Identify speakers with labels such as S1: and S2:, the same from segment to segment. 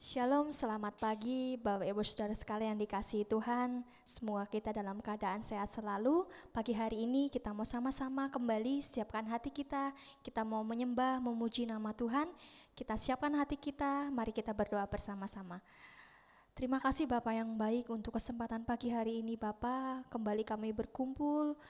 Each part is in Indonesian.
S1: Shalom, selamat pagi Bapak Ibu Saudara sekalian dikasihi Tuhan. Semoga kita dalam keadaan sehat selalu. Pagi hari ini kita mau sama-sama kembali siapkan hati kita. Kita mau menyembah, memuji nama Tuhan. Kita siapkan hati kita, mari kita berdoa bersama-sama. Terima kasih Bapak yang baik untuk kesempatan pagi hari ini Bapak. Kembali kami berkumpul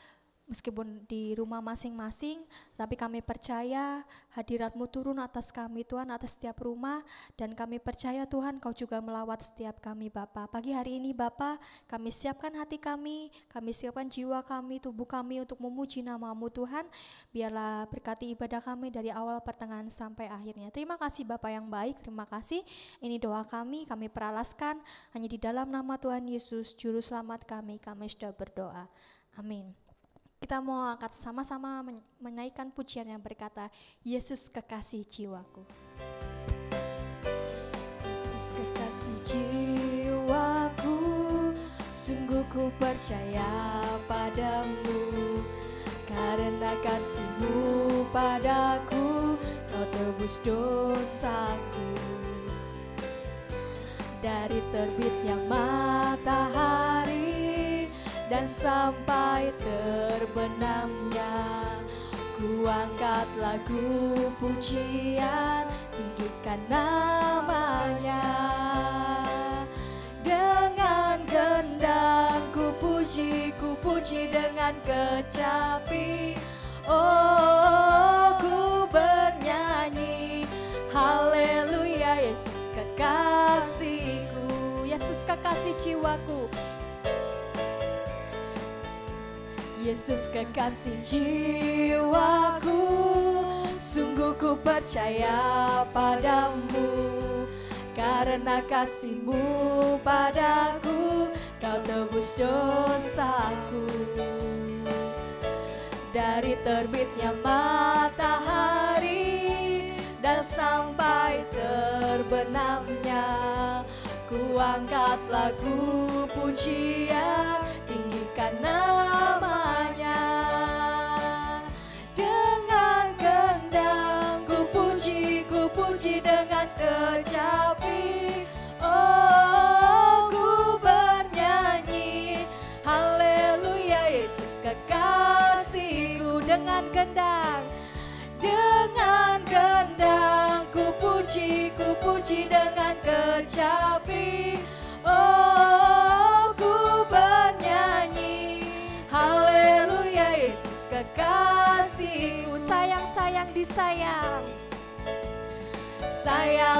S1: meskipun di rumah masing-masing, tapi kami percaya hadirat-Mu turun atas kami Tuhan, atas setiap rumah, dan kami percaya Tuhan Kau juga melawat setiap kami Bapa. Pagi hari ini Bapa, kami siapkan hati kami siapkan jiwa kami, tubuh kami untuk memuji nama-Mu Tuhan. Biarlah berkati ibadah kami dari awal pertengahan sampai akhirnya. Terima kasih Bapa yang baik, terima kasih. Ini doa kami peralaskan hanya di dalam nama Tuhan Yesus, Juru Selamat kami sudah berdoa. Amin. Kita mau angkat sama-sama menaikkan pujian yang berkata, Yesus kekasih jiwaku. Yesus kekasih jiwaku, sungguh ku percaya padamu. Karena kasih-Mu padaku, Kau tebus dosaku. Dari terbitnya matahari dan sampai terbenamnya, ku angkat lagu pujian, tinggikan namanya. Dengan gendang ku puji dengan kecapi. Oh, ku bernyanyi, haleluya, Yesus kekasihku, Yesus kekasih jiwaku. Yesus kekasih jiwaku, sungguh ku percaya padamu. Karena kasih-Mu padaku, Kau tebus dosaku. Dari terbitnya matahari dan sampai terbenamnya, ku angkat lagu pujian, tinggikan namanya. Dengan gendang ku puji dengan kecapi. Oh, ku bernyanyi, haleluya, Yesus kekasihku. Dengan gendang ku puji dengan kecapi. Oh, ku bernyanyi, haleluya, Yesus kekasihku. Sayang disayang,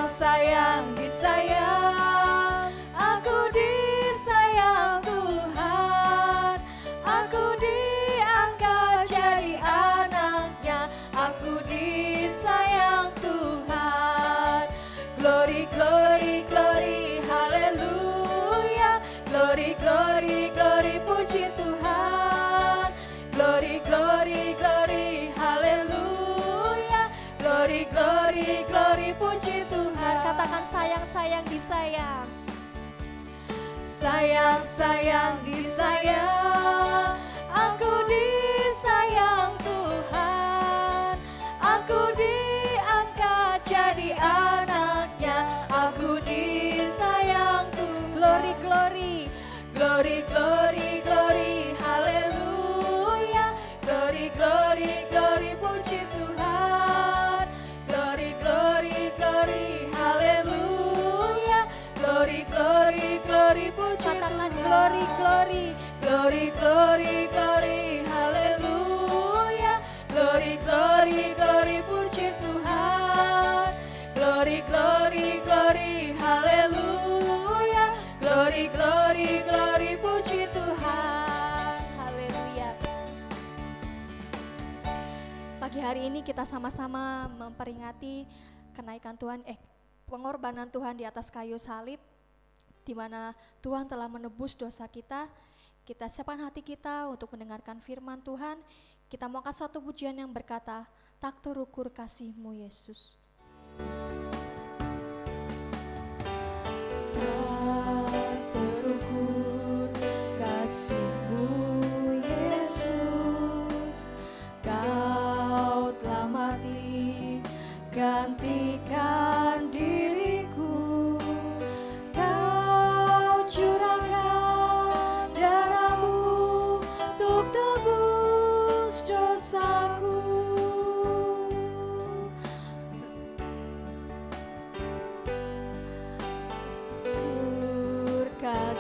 S1: sayang disayang. Aku disayang Tuhan, aku diangkat jadi anaknya. Aku disayang Tuhan. Glory, glory, glory, haleluya. Glory, glory, glory, puji Tuhan. Glory, glory, glory, haleluya. Glory, glory, glory, puji Tuhan. Katakan sayang disayang. Sayang disayang. Aku disayang Tuhan. Aku diangkat jadi anaknya. Aku disayang Tuhan. Glory, glory, glory, glory, glory, haleluya. Glory, glory, glory, puji Tuhan. Glory, glory, glory, haleluya. Glory, glory, glory, puji Tuhan. Glory, glory, glory, glory, glory, haleluya. Glory, glory, glory, puji Tuhan. Glory, glory, glory, haleluya. Glory, glory, glory, puji Tuhan. Haleluya. Pagi hari ini kita sama-sama memperingati kenaikan Tuhan, pengorbanan Tuhan di atas kayu salib, di mana Tuhan telah menebus dosa kita. Kita siapkan hati kita untuk mendengarkan firman Tuhan. Kita mau angkat satu pujian yang berkata, tak terukur kasih-Mu Yesus. Tak terukur kasih-Mu Yesus, Kau telah mati gantikan diriku.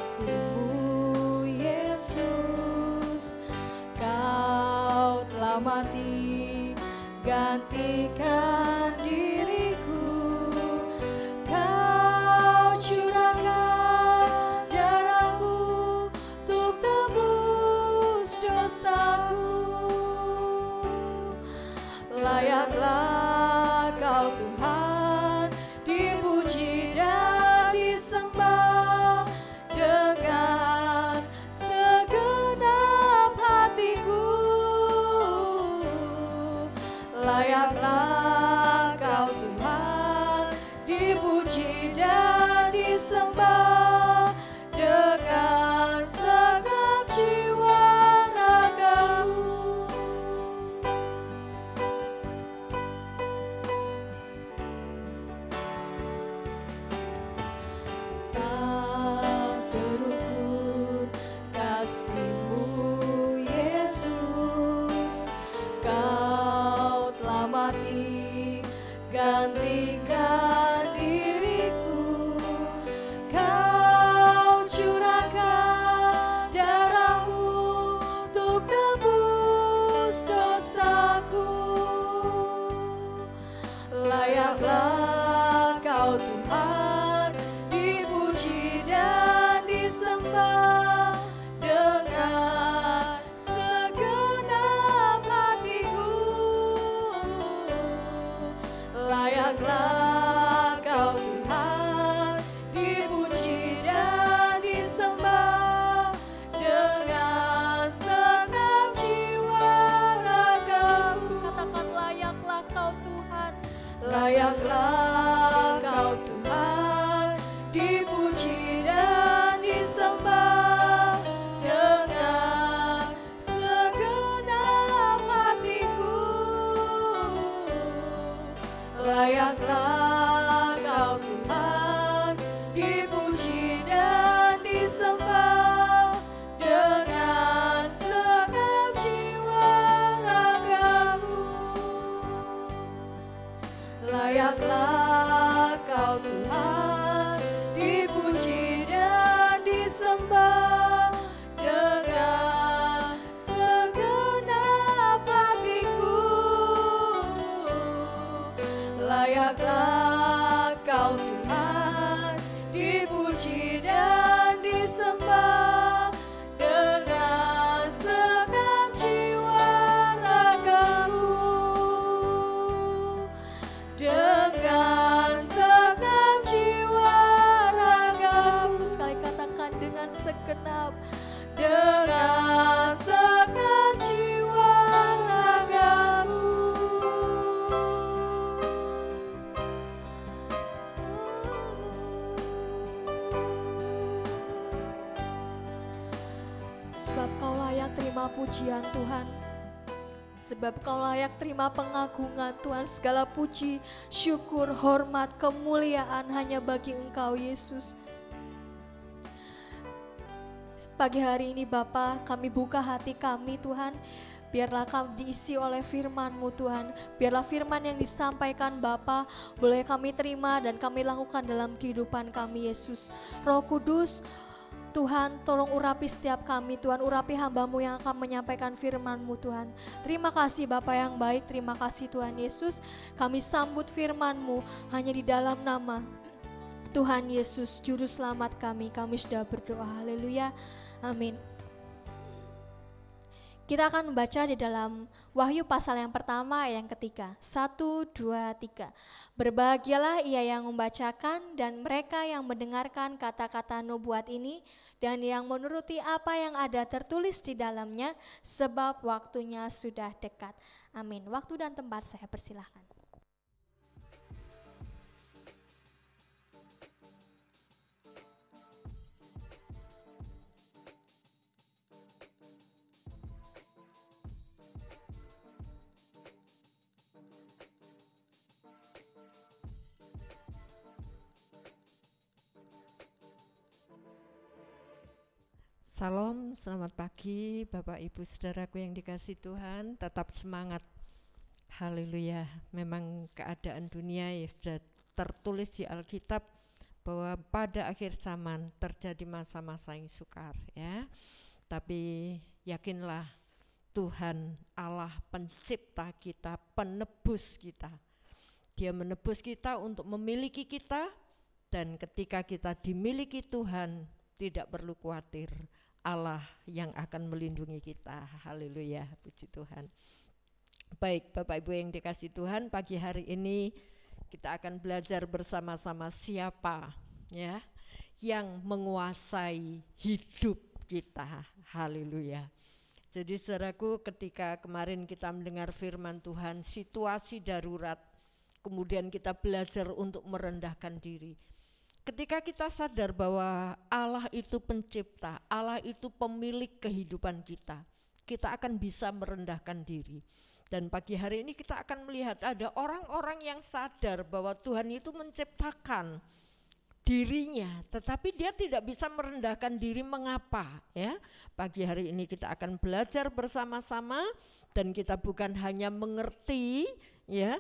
S1: kasih-Mu Yesus, Kau telah mati gantikan diriku, Kau curahkan darah-Mu untuk tebus dosaku. Layaklah Kau Tuhan dipuji dan disembah dengan segenap hatiku. Layaklah Kau Tuhan dipuji dan disembah dengan segenap jiwa ragaku. Tak terukur kasih-Mu Yesus, Kau telah mati gantikan diriku, Kau curahkan darah-Mu untuk tebus dosaku. Layaklah Kau Tuhan dipuji dan disembah dengan segenap hatiku. Layaklah Kau Tuhan dipuji dan disembah dengan segenap jiwa ragaku. Katakan layaklah Kau Tuhan, layaklah Kau Tuhan dipuji dan disembah dengan segenap hatiku. Layaklah Kau Tuhan dipuji dan disembah dengan segenap jiwa ragaku. Layaklah Kau Tuhan dipuji dan disembah dengan segenap hatiku. Layaklah Kau Tuhan dipuji dan disembah dengan segenap jiwa ragaku. Dengan segenap jiwa ragaku. Sekali katakan dengan segenap jiwa ragaku. Sebab Kau layak terima pujian Tuhan, sebab Kau layak terima pengagungan Tuhan. Segala puji, syukur, hormat, kemuliaan hanya bagi Engkau Yesus. Pagi hari ini Bapa, kami buka hati kami Tuhan. Biarlah kami diisi oleh firman-Mu Tuhan. Biarlah firman yang disampaikan Bapa boleh kami terima dan kami lakukan dalam kehidupan kami Yesus. Roh Kudus, Tuhan, tolong urapi setiap kami Tuhan, urapi hamba-Mu yang akan menyampaikan firman-Mu Tuhan. Terima kasih Bapa yang baik, terima kasih Tuhan Yesus. Kami sambut firman-Mu hanya di dalam nama Tuhan Yesus, Juru Selamat kami sudah berdoa. Haleluya, amin. Kita akan membaca di dalam Wahyu pasal yang pertama ayat yang ketiga. 1, 2, 3. Berbahagialah ia yang membacakan dan mereka yang mendengarkan kata-kata nubuat ini dan yang menuruti apa yang ada tertulis di dalamnya, sebab waktunya sudah dekat. Amin. Waktu dan tempat saya persilahkan.
S2: Salam, selamat pagi Bapak Ibu Saudaraku yang dikasihi Tuhan, tetap semangat. Haleluya. Memang keadaan dunia ya sudah tertulis di Alkitab bahwa pada akhir zaman terjadi masa-masa yang sukar ya. Tapi yakinlah Tuhan Allah pencipta kita, penebus kita. Dia menebus kita untuk memiliki kita, dan ketika kita dimiliki Tuhan tidak perlu khawatir, Allah yang akan melindungi kita. Haleluya, puji Tuhan. Baik Bapak Ibu yang dikasihi Tuhan, pagi hari ini kita akan belajar bersama-sama siapa ya yang menguasai hidup kita. Haleluya. Jadi saudaraku, ketika kemarin kita mendengar firman Tuhan, situasi darurat, kemudian kita belajar untuk merendahkan diri. Ketika kita sadar bahwa Allah itu pencipta, Allah itu pemilik kehidupan kita, kita akan bisa merendahkan diri. Dan pagi hari ini kita akan melihat ada orang-orang yang sadar bahwa Tuhan itu menciptakan dirinya, tetapi dia tidak bisa merendahkan diri. Mengapa ya? Pagi hari ini kita akan belajar bersama-sama, dan kita bukan hanya mengerti ya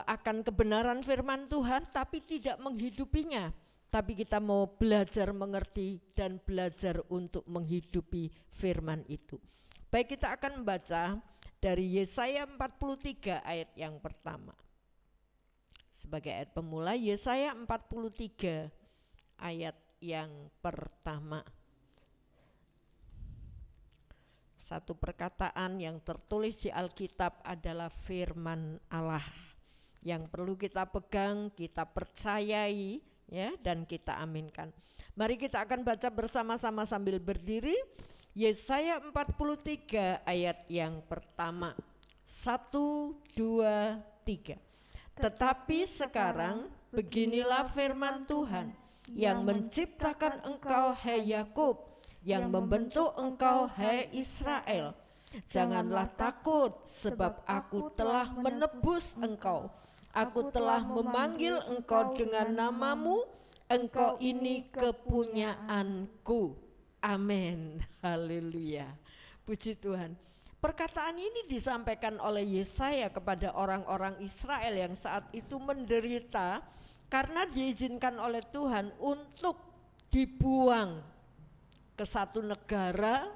S2: akan kebenaran firman Tuhan, tapi tidak menghidupinya. Tapi kita mau belajar mengerti dan belajar untuk menghidupi firman itu. Baik, kita akan membaca dari Yesaya 43 ayat yang pertama. Sebagai ayat pemula, Yesaya 43 ayat yang pertama. Satu perkataan yang tertulis di Alkitab adalah firman Allah yang perlu kita pegang, kita percayai ya, dan kita aminkan. Mari kita akan baca bersama-sama sambil berdiri. Yesaya 43 ayat yang pertama. 1, 2, 3. Tetapi sekarang beginilah firman Tuhan yang menciptakan engkau hai Yakub, yang membentuk engkau hai Israel. Janganlah takut, sebab aku telah menebus engkau. Aku telah memanggil engkau dengan namamu, engkau ini kepunyaanku. Amin. Haleluya. Puji Tuhan. Perkataan ini disampaikan oleh Yesaya kepada orang-orang Israel yang saat itu menderita karena diizinkan oleh Tuhan untuk dibuang ke satu negara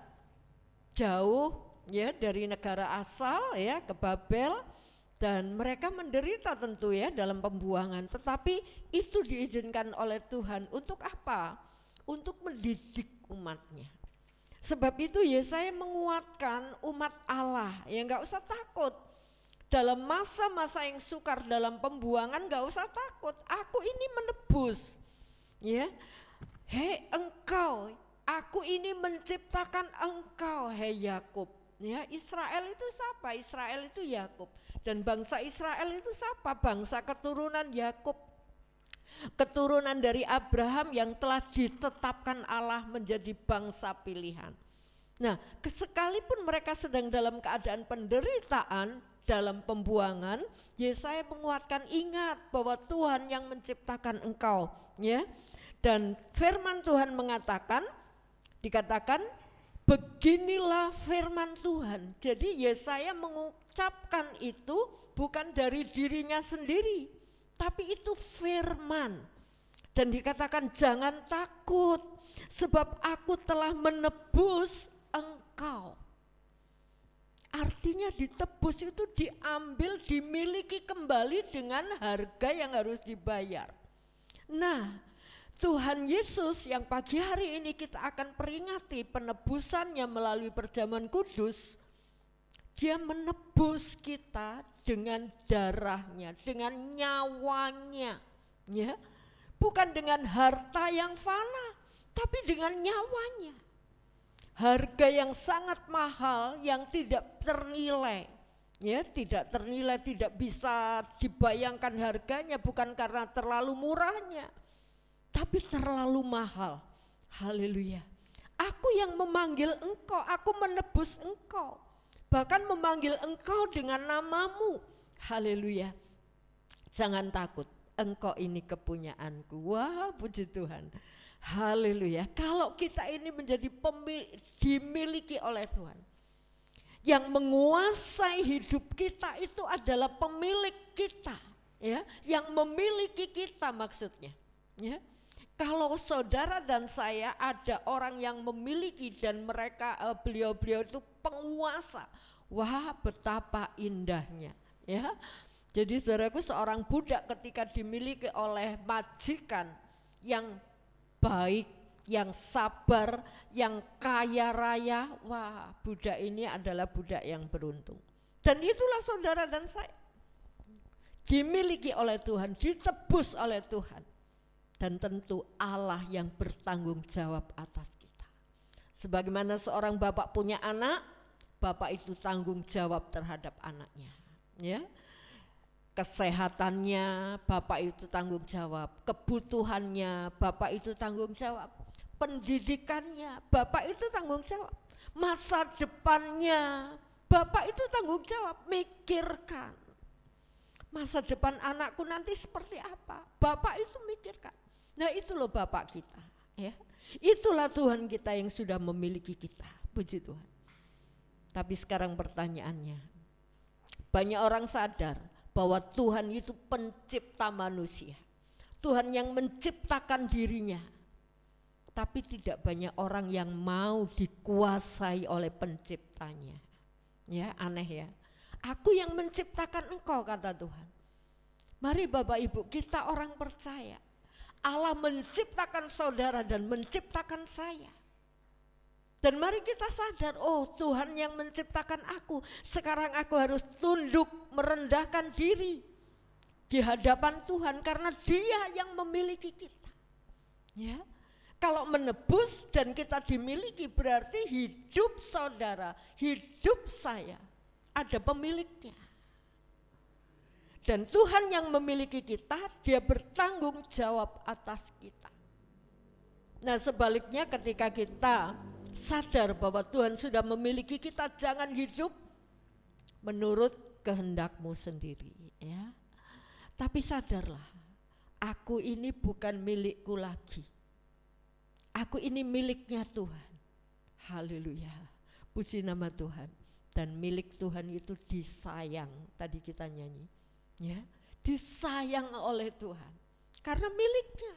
S2: jauh ya dari negara asal ya, ke Babel, dan mereka menderita tentu ya dalam pembuangan, tetapi itu diizinkan oleh Tuhan untuk apa? Untuk mendidik umatnya. Sebab itu Yesaya menguatkan umat Allah, ya enggak usah takut. Dalam masa-masa yang sukar, dalam pembuangan enggak usah takut. Aku ini menebus. Ya. Hei engkau, aku ini menciptakan engkau, hei Yakub. Ya, Israel itu siapa? Israel itu Yakub. Dan bangsa Israel itu siapa? Bangsa keturunan Yakub. Keturunan dari Abraham yang telah ditetapkan Allah menjadi bangsa pilihan. Nah, sekalipun mereka sedang dalam keadaan penderitaan, dalam pembuangan, Yesaya menguatkan, ingat bahwa Tuhan yang menciptakan engkau, ya. Dan firman Tuhan mengatakan, dikatakan, beginilah firman Tuhan. Jadi Yesaya mengucapkan itu bukan dari dirinya sendiri, tapi itu firman. Dan dikatakan jangan takut, sebab aku telah menebus engkau. Artinya ditebus itu diambil, dimiliki kembali dengan harga yang harus dibayar. Nah, Tuhan Yesus yang pagi hari ini kita akan peringati penebusannya melalui perjamuan kudus. Dia menebus kita dengan darahnya, dengan nyawanya, ya, bukan dengan harta yang fana, tapi dengan nyawanya. Harga yang sangat mahal, yang tidak ternilai, ya, tidak ternilai, tidak bisa dibayangkan harganya, bukan karena terlalu murahnya, tapi terlalu mahal. Haleluya. Aku yang memanggil engkau, aku menebus engkau. Bahkan memanggil engkau dengan namamu. Haleluya. Jangan takut, engkau ini kepunyaanku. Wah, puji Tuhan. Haleluya. Kalau kita ini menjadi dimiliki oleh Tuhan, yang menguasai hidup kita itu adalah pemilik kita, ya, yang memiliki kita maksudnya. Ya. Kalau saudara dan saya ada orang yang memiliki dan mereka beliau-beliau itu penguasa. Wah, betapa indahnya, ya. Jadi saudaraku, seorang budak ketika dimiliki oleh majikan yang baik, yang sabar, yang kaya raya, wah, budak ini adalah budak yang beruntung. Dan itulah saudara dan saya. Dimiliki oleh Tuhan, ditebus oleh Tuhan. Dan tentu Allah yang bertanggung jawab atas kita. Sebagaimana seorang bapak punya anak, bapak itu tanggung jawab terhadap anaknya, ya. Kesehatannya bapak itu tanggung jawab, kebutuhannya bapak itu tanggung jawab, pendidikannya bapak itu tanggung jawab, masa depannya bapak itu tanggung jawab. Mikirkan masa depan anakku nanti seperti apa, bapak itu mikirkan. Nah, itu loh bapak kita, ya. Itulah Tuhan kita yang sudah memiliki kita, puji Tuhan. Tapi sekarang pertanyaannya, banyak orang sadar bahwa Tuhan itu pencipta manusia, Tuhan yang menciptakan dirinya. Tapi tidak banyak orang yang mau dikuasai oleh penciptanya. Ya, aneh ya. Aku yang menciptakan engkau, kata Tuhan. Mari Bapak Ibu, kita orang percaya Allah menciptakan saudara dan menciptakan saya. Dan mari kita sadar, oh Tuhan yang menciptakan aku, sekarang aku harus tunduk merendahkan diri di hadapan Tuhan karena Dia yang memiliki kita. Ya. Kalau menebus dan kita dimiliki berarti hidup saudara, hidup saya ada pemiliknya. Dan Tuhan yang memiliki kita, Dia bertanggung jawab atas kita. Nah, sebaliknya ketika kita sadar bahwa Tuhan sudah memiliki kita, jangan hidup menurut kehendak-Mu sendiri, ya. Tapi sadarlah, aku ini bukan milikku lagi. Aku ini miliknya Tuhan. Haleluya. Puji nama Tuhan. Dan milik Tuhan itu disayang. Tadi kita nyanyi, ya, disayang oleh Tuhan karena miliknya.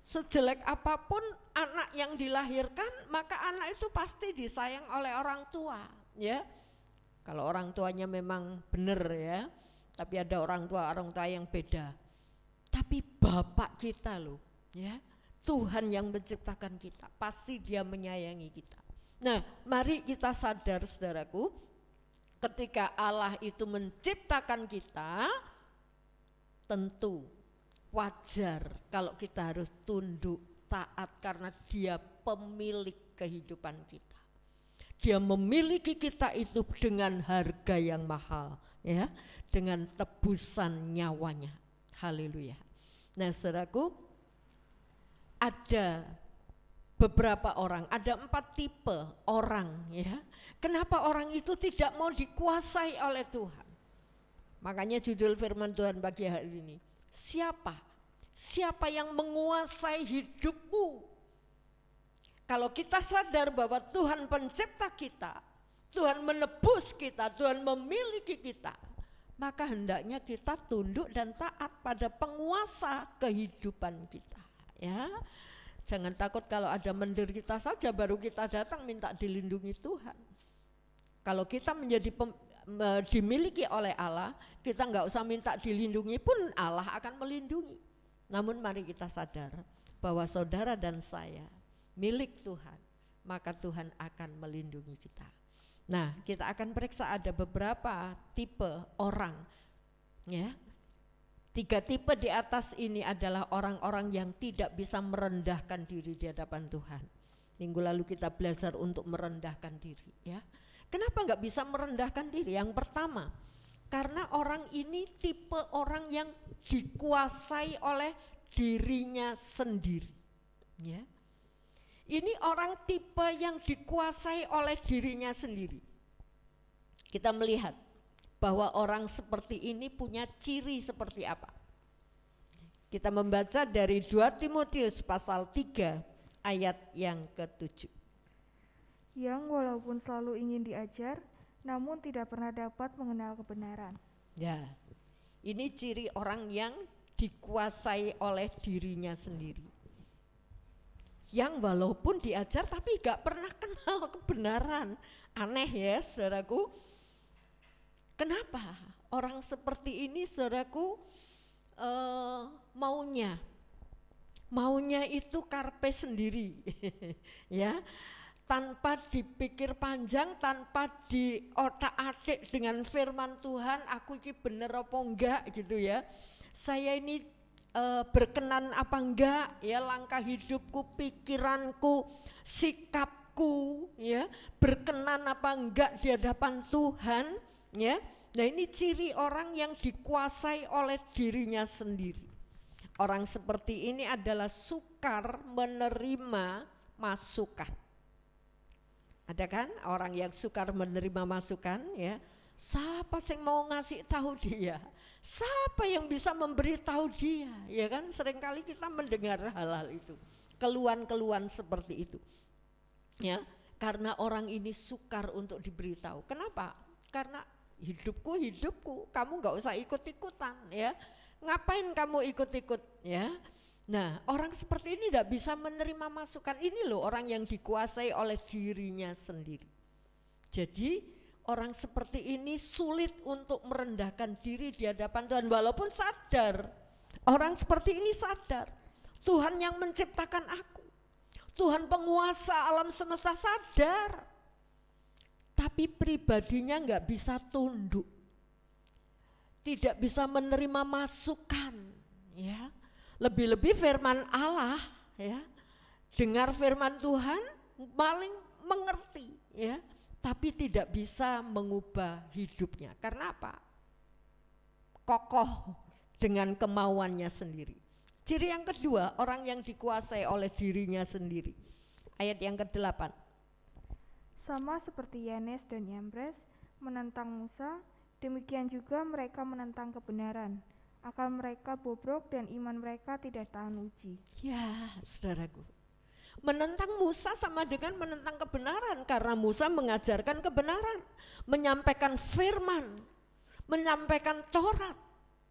S2: Sejelek apapun anak yang dilahirkan, maka anak itu pasti disayang oleh orang tua, ya. Kalau orang tuanya memang benar, ya. Tapi ada orang tua yang beda. Tapi Bapak kita loh, ya. Tuhan yang menciptakan kita, pasti Dia menyayangi kita. Nah, mari kita sadar saudaraku, ketika Allah itu menciptakan kita, tentu wajar kalau kita harus tunduk taat karena Dia pemilik kehidupan kita. Dia memiliki kita itu dengan harga yang mahal, ya, dengan tebusan nyawanya. Haleluya. Nah, saudaraku, ada beberapa orang, ada 4 tipe orang, ya. Kenapa orang itu tidak mau dikuasai oleh Tuhan? Makanya judul firman Tuhan pagi hari ini, siapa? Siapa yang menguasai hidupmu? Kalau kita sadar bahwa Tuhan pencipta kita, Tuhan menebus kita, Tuhan memiliki kita, maka hendaknya kita tunduk dan taat pada penguasa kehidupan kita, ya. Jangan takut kalau ada menderita saja baru kita datang minta dilindungi Tuhan. Kalau kita menjadi dimiliki oleh Allah, kita enggak usah minta dilindungi pun Allah akan melindungi. Namun mari kita sadar bahwa saudara dan saya milik Tuhan, maka Tuhan akan melindungi kita. Nah, kita akan periksa ada beberapa tipe orang, ya. 3 tipe di atas ini adalah orang-orang yang tidak bisa merendahkan diri di hadapan Tuhan. Minggu lalu kita belajar untuk merendahkan diri, ya. Kenapa enggak bisa merendahkan diri? Yang pertama, karena orang ini tipe orang yang dikuasai oleh dirinya sendiri, ya. Ini orang tipe yang dikuasai oleh dirinya sendiri. Kita melihat bahwa orang seperti ini punya ciri seperti apa. Kita membaca dari 2 Timotius pasal 3 ayat yang ke-7.
S3: Yang walaupun selalu ingin diajar, namun tidak pernah dapat mengenal kebenaran.
S2: Ya, ini ciri orang yang dikuasai oleh dirinya sendiri. Yang walaupun diajar tapi gak pernah kenal kebenaran. Aneh ya saudaraku. Kenapa orang seperti ini saudaraku maunya itu karpe sendiri ya, tanpa dipikir panjang, tanpa diotak-atik dengan firman Tuhan, aku ini bener apa enggak gitu ya, saya ini berkenan apa enggak ya, langkah hidupku, pikiranku, sikapku ya, berkenan apa enggak di hadapan Tuhan ya. Nah ini ciri orang yang dikuasai oleh dirinya sendiri. Orang seperti ini adalah sukar menerima masukan. Ada kan orang yang sukar menerima masukan ya? Siapa yang mau ngasih tahu dia? Siapa yang bisa memberitahu dia? Ya kan seringkali kita mendengar hal-hal itu. Keluhan-keluhan seperti itu. Ya, karena orang ini sukar untuk diberitahu. Kenapa? Karena hidupku, kamu nggak usah ikut-ikutan ya. Ngapain kamu ikut-ikut ya? Nah orang seperti ini tidak bisa menerima masukan. Ini loh orang yang dikuasai oleh dirinya sendiri. Jadi orang seperti ini sulit untuk merendahkan diri di hadapan Tuhan walaupun sadar. Orang seperti ini sadar Tuhan yang menciptakan aku, Tuhan penguasa alam semesta, sadar. Tapi pribadinya nggak bisa tunduk, tidak bisa menerima masukan ya. Lebih-lebih firman Allah ya, dengar firman Tuhan paling mengerti ya, tapi tidak bisa mengubah hidupnya. Karena apa? Kokoh dengan kemauannya sendiri. Ciri yang kedua, orang yang dikuasai oleh dirinya sendiri. Ayat yang ke-8.
S3: Sama seperti Yanes dan Yambres menentang Musa, demikian juga mereka menentang kebenaran. Akal mereka bobrok dan iman mereka tidak tahan uji.
S2: Ya, saudaraku. Menentang Musa sama dengan menentang kebenaran, karena Musa mengajarkan kebenaran, menyampaikan firman, menyampaikan Taurat.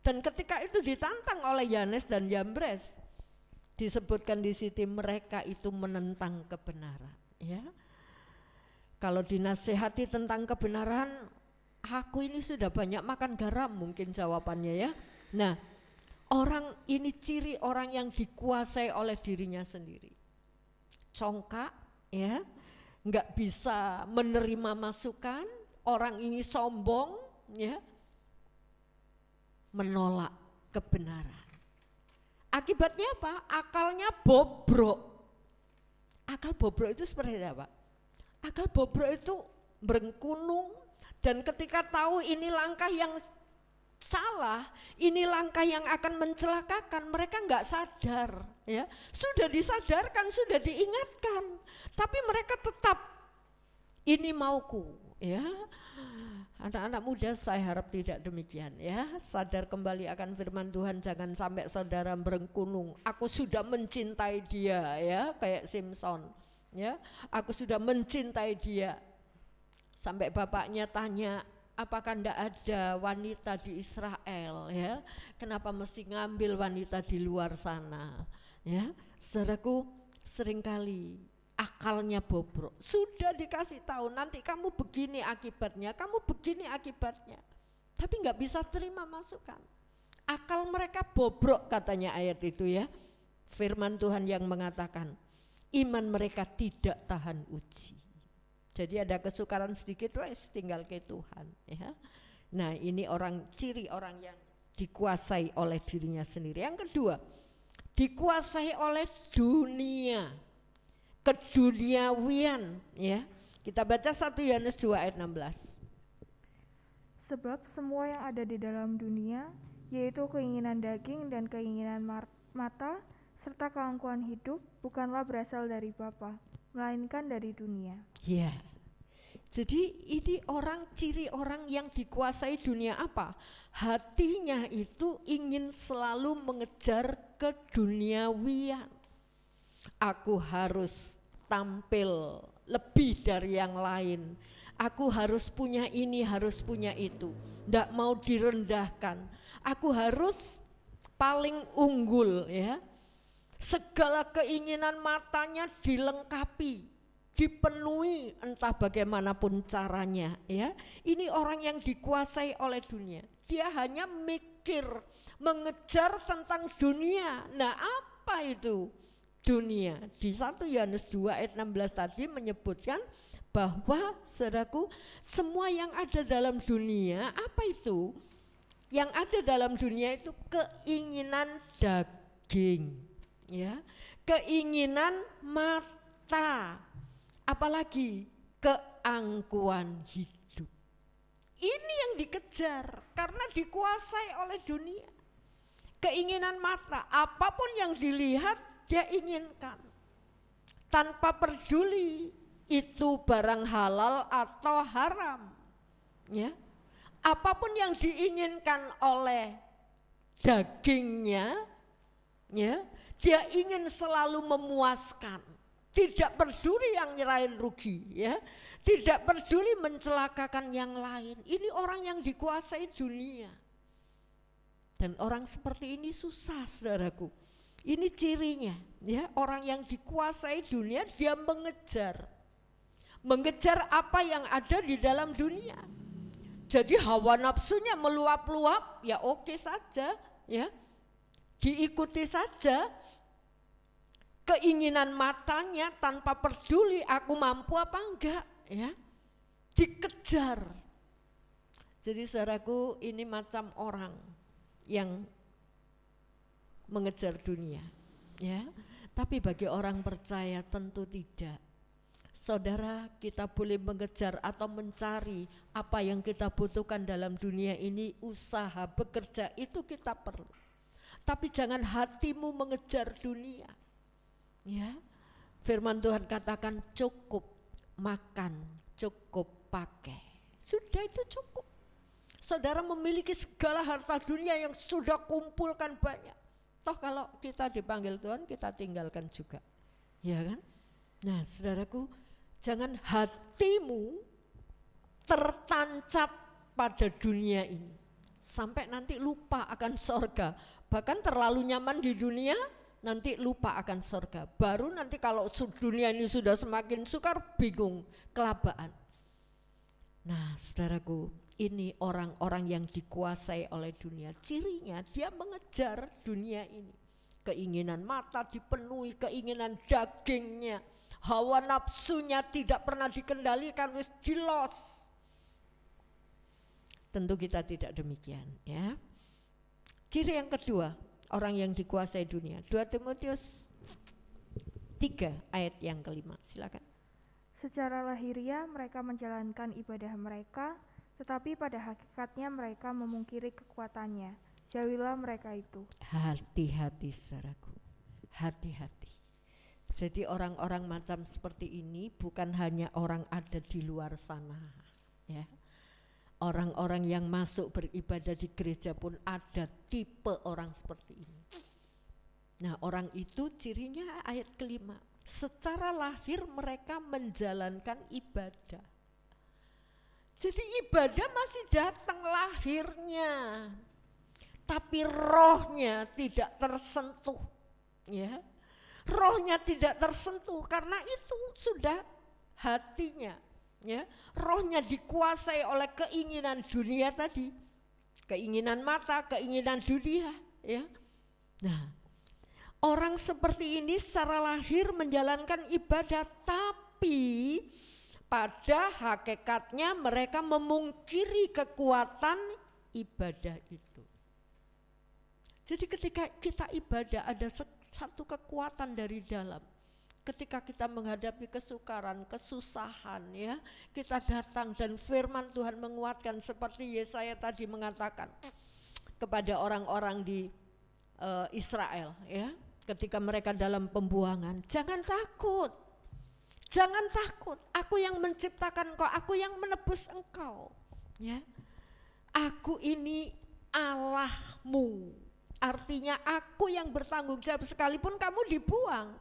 S2: Dan ketika itu ditantang oleh Yanes dan Yambres, disebutkan di situ mereka itu menentang kebenaran. Ya, kalau dinasehati tentang kebenaran, aku ini sudah banyak makan garam mungkin jawabannya ya. Nah, orang ini ciri orang yang dikuasai oleh dirinya sendiri. Congkak ya, enggak bisa menerima masukan, orang ini sombong ya, menolak kebenaran. Akibatnya apa? Akalnya bobrok. Akal bobrok itu seperti apa? Akal bobrok itu berkunung, dan ketika tahu ini langkah yang salah, ini langkah yang akan mencelakakan, mereka enggak sadar ya. Sudah disadarkan, sudah diingatkan, tapi mereka tetap ini mauku ya. Anak-anak muda saya harap tidak demikian ya. Sadar kembali akan firman Tuhan, jangan sampai saudara berkunung. Aku sudah mencintai dia ya, kayak Simpson ya. Aku sudah mencintai dia. Sampai bapaknya tanya, apakah ndak ada wanita di Israel ya? Kenapa mesti ngambil wanita di luar sana? Ya, saudaraku, seringkali akalnya bobrok. Sudah dikasih tahu nanti kamu begini akibatnya, kamu begini akibatnya. Tapi nggak bisa terima masukan. Akal mereka bobrok katanya ayat itu ya. Firman Tuhan yang mengatakan iman mereka tidak tahan uji. Jadi ada kesukaran sedikit, wes tinggal ke Tuhan ya. Nah ini ciri orang yang dikuasai oleh dirinya sendiri. Yang kedua, dikuasai oleh dunia, keduniawian ya. Kita baca 1 Yohanes 2 ayat 16.
S3: Sebab semua yang ada di dalam dunia, yaitu keinginan daging dan keinginan mata, serta keangkuhan hidup, bukanlah berasal dari Bapa, melainkan dari dunia.
S2: Ya, jadi ini ciri orang yang dikuasai dunia apa? Hatinya itu ingin selalu mengejar keduniawian. Aku harus tampil lebih dari yang lain. Aku harus punya ini, harus punya itu. Nggak mau direndahkan. Aku harus paling unggul ya. Segala keinginan matanya dilengkapi, dipenuhi entah bagaimanapun caranya ya. Ini orang yang dikuasai oleh dunia. Dia hanya mikir, mengejar tentang dunia. Nah, apa itu dunia? Di 1 Yohanes 2 ayat 16 tadi menyebutkan bahwa saudaraku, semua yang ada dalam dunia, apa itu? Yang ada dalam dunia itu keinginan daging, ya, keinginan mata, apalagi keangkuhan hidup. Ini yang dikejar karena dikuasai oleh dunia. Keinginan mata, apapun yang dilihat dia inginkan, tanpa peduli itu barang halal atau haram, ya. Apapun yang diinginkan oleh dagingnya, ya, dia ingin selalu memuaskan, tidak peduli yang nyerahin rugi, ya, tidak peduli mencelakakan yang lain. Ini orang yang dikuasai dunia. Dan orang seperti ini susah, saudaraku. Ini cirinya, ya, orang yang dikuasai dunia, dia mengejar apa yang ada di dalam dunia. Jadi hawa nafsunya meluap-luap, ya oke saja, ya, diikuti saja. Keinginan matanya tanpa peduli aku mampu apa enggak, ya, dikejar. Jadi saudaraku, ini macam orang yang mengejar dunia, ya. Tapi bagi orang percaya tentu tidak. Saudara, kita boleh mengejar atau mencari apa yang kita butuhkan dalam dunia ini, usaha, bekerja, itu kita perlu. Tapi jangan hatimu mengejar dunia. Ya, firman Tuhan katakan cukup makan, cukup pakai. Sudah, itu cukup. Saudara memiliki segala harta dunia yang sudah kumpulkan banyak. Toh kalau kita dipanggil Tuhan, kita tinggalkan juga. Ya kan? Nah, saudaraku, jangan hatimu tertancap pada dunia ini sampai nanti lupa akan sorga. Bahkan terlalu nyaman di dunia, nanti lupa akan sorga. Baru nanti kalau dunia ini sudah semakin sukar, bingung, kelabaan. Nah, saudaraku, ini orang-orang yang dikuasai oleh dunia. Cirinya dia mengejar dunia ini. Keinginan mata dipenuhi, keinginan dagingnya, hawa nafsunya tidak pernah dikendalikan, wis dilos. Tentu kita tidak demikian, ya. Ciri yang kedua, orang yang dikuasai dunia. 2 Timotius 3 ayat yang kelima, silakan.
S3: Secara lahiriah mereka menjalankan ibadah mereka, tetapi pada hakikatnya mereka memungkiri kekuatannya. Jauhilah mereka itu.
S2: Hati-hati saudaraku, hati-hati. Jadi orang-orang macam seperti ini bukan hanya orang ada di luar sana, ya. Orang-orang yang masuk beribadah di gereja pun ada tipe orang seperti ini. Nah, orang itu cirinya ayat kelima. Secara lahir mereka menjalankan ibadah. Jadi ibadah masih datang lahirnya, tapi rohnya tidak tersentuh, ya. Rohnya tidak tersentuh karena itu sudah hatinya, ya. Rohnya dikuasai oleh keinginan dunia tadi, keinginan mata, keinginan dunia, ya. Nah, orang seperti ini secara lahir menjalankan ibadah, tapi pada hakikatnya mereka memungkiri kekuatan ibadah itu. Jadi ketika kita ibadah ada satu kekuatan dari dalam. Ketika kita menghadapi kesukaran, kesusahan, ya, kita datang dan firman Tuhan menguatkan seperti Yesaya tadi mengatakan kepada orang-orang di Israel, ya, ketika mereka dalam pembuangan, jangan takut. Jangan takut, aku yang menciptakan engkau, aku yang menebus engkau, ya. Aku ini Allahmu, artinya aku yang bertanggung jawab sekalipun kamu dibuang.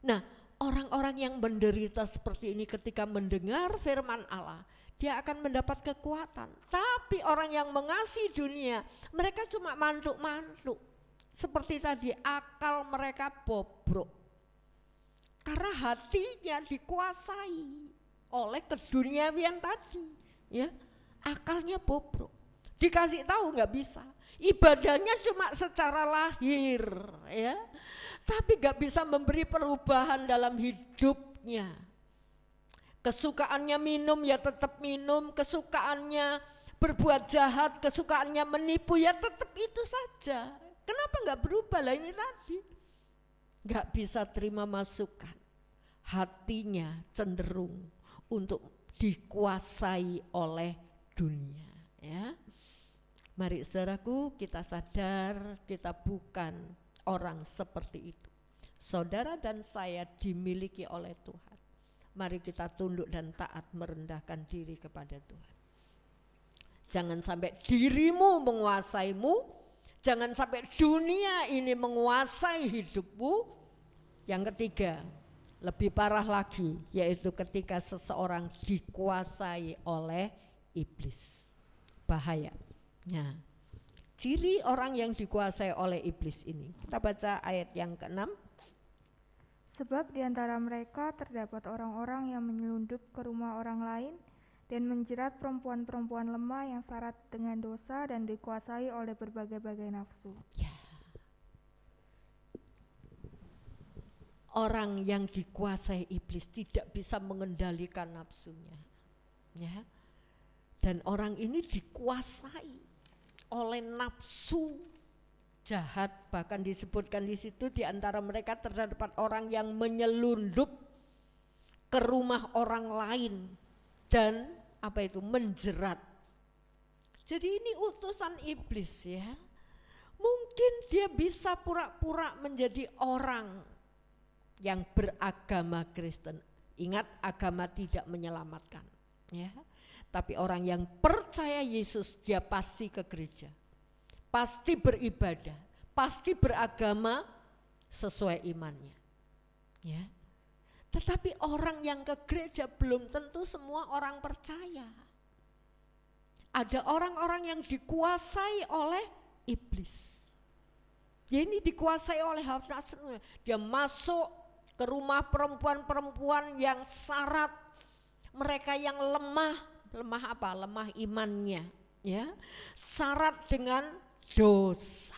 S2: Nah, orang-orang yang menderita seperti ini ketika mendengar firman Allah, dia akan mendapat kekuatan. Tapi orang yang mengasihi dunia, mereka cuma mantuk-mantuk. Seperti tadi, akal mereka bobrok. Karena hatinya dikuasai oleh keduniawian tadi, ya. Akalnya bobrok. Dikasih tahu nggak bisa. Ibadahnya cuma secara lahir, ya. Tapi nggak bisa memberi perubahan dalam hidupnya. Kesukaannya minum ya tetap minum, kesukaannya berbuat jahat, kesukaannya menipu ya tetap itu saja. Kenapa nggak berubah? Lah ini tadi nggak bisa terima masukan, hatinya cenderung untuk dikuasai oleh dunia. Ya, mari saudaraku, kita sadar kita bukan orang seperti itu. Saudara dan saya dimiliki oleh Tuhan. Mari kita tunduk dan taat merendahkan diri kepada Tuhan. Jangan sampai dirimu menguasaimu, jangan sampai dunia ini menguasai hidupmu. Yang ketiga, lebih parah lagi, yaitu ketika seseorang dikuasai oleh iblis. Bahaya. Nah, ciri orang yang dikuasai oleh iblis ini, kita baca ayat yang ke-6.
S3: Sebab di antara mereka terdapat orang-orang yang menyelundup ke rumah orang lain dan menjerat perempuan-perempuan lemah yang syarat dengan dosa dan dikuasai oleh berbagai-bagai nafsu.
S2: Ya. Orang yang dikuasai iblis tidak bisa mengendalikan nafsunya. Ya. Dan orang ini dikuasai oleh nafsu jahat, bahkan disebutkan di situ di antara mereka terdapat orang yang menyelundup ke rumah orang lain dan menjerat. Jadi ini utusan iblis, ya. Mungkin dia bisa pura-pura menjadi orang yang beragama Kristen. Ingat, agama tidak menyelamatkan, ya. Tapi orang yang percaya Yesus, dia pasti ke gereja, pasti beribadah, pasti beragama sesuai imannya. Ya. Tetapi orang yang ke gereja belum tentu semua orang percaya. Ada orang-orang yang dikuasai oleh iblis. Ya, ini dikuasai oleh hawa nafsu. Dia masuk ke rumah perempuan-perempuan yang syarat, mereka yang lemah apa? Lemah imannya, ya. Syarat dengan dosa.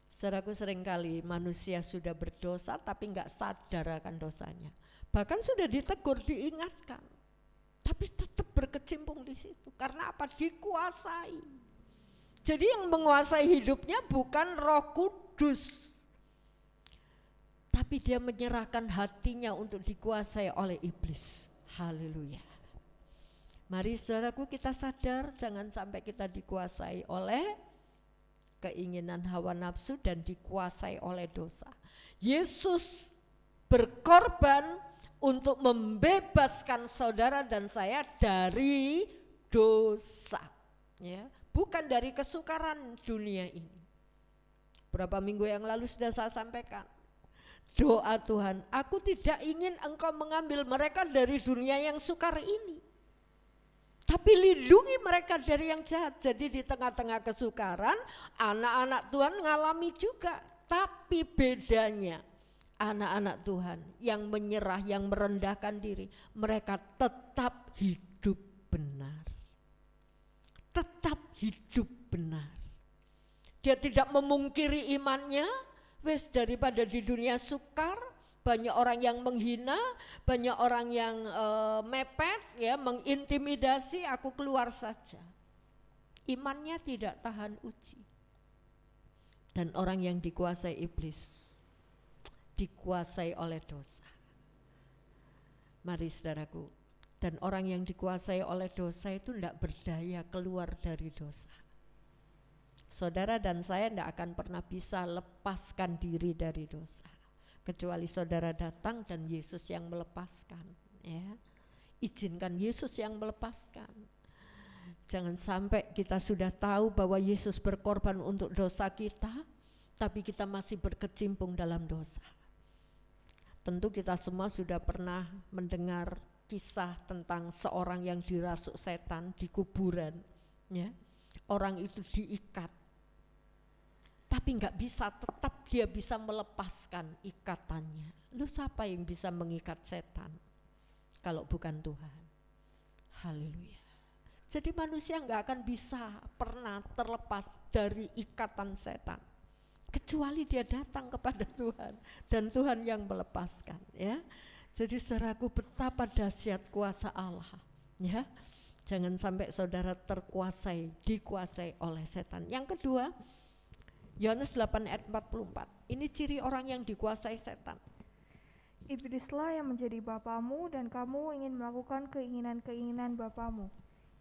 S2: Saudaraku, seringkali manusia sudah berdosa tapi enggak sadar akan dosanya. Bahkan sudah ditegur, diingatkan, tapi tetap berkecimpung di situ. Karena apa? Dikuasai. Jadi yang menguasai hidupnya bukan Roh Kudus, tapi dia menyerahkan hatinya untuk dikuasai oleh iblis. Haleluya. Mari saudaraku, kita sadar jangan sampai kita dikuasai oleh keinginan hawa nafsu dan dikuasai oleh dosa. Yesus berkorban untuk membebaskan saudara dan saya dari dosa, ya, bukan dari kesukaran dunia ini. Berapa minggu yang lalu sudah saya sampaikan doa Tuhan, aku tidak ingin engkau mengambil mereka dari dunia yang sukar ini, tapi lindungi mereka dari yang jahat. Jadi di tengah-tengah kesukaran, anak-anak Tuhan ngalami juga. Tapi bedanya anak-anak Tuhan yang menyerah, yang merendahkan diri, mereka tetap hidup benar. Tetap hidup benar. Dia tidak memungkiri imannya. Wes, daripada di dunia sukar, banyak orang yang menghina, banyak orang yang mepet, ya, mengintimidasi, aku keluar saja. Imannya tidak tahan uji. Dan orang yang dikuasai iblis, dikuasai oleh dosa. Mari saudaraku, dan orang yang dikuasai oleh dosa itu tidak berdaya keluar dari dosa. Saudara dan saya tidak akan pernah bisa lepaskan diri dari dosa, kecuali saudara datang dan Yesus yang melepaskan, ya. Izinkan Yesus yang melepaskan. Jangan sampai kita sudah tahu bahwa Yesus berkorban untuk dosa kita, tapi kita masih berkecimpung dalam dosa. Tentu kita semua sudah pernah mendengar kisah tentang seorang yang dirasuk setan di kuburan, ya. Orang itu diikat, tapi nggak bisa, tetap dia bisa melepaskan ikatannya. Lu siapa yang bisa mengikat setan kalau bukan Tuhan? Haleluya. Jadi manusia nggak akan bisa pernah terlepas dari ikatan setan, kecuali dia datang kepada Tuhan dan Tuhan yang melepaskan, ya. Jadi saudaraku, betapa dahsyat kuasa Allah, ya. Jangan sampai saudara dikuasai oleh setan. Yang kedua, Yohanes 8 ayat 44. Ini ciri orang yang dikuasai setan.
S3: Iblislah yang menjadi bapamu dan kamu ingin melakukan keinginan-keinginan bapamu.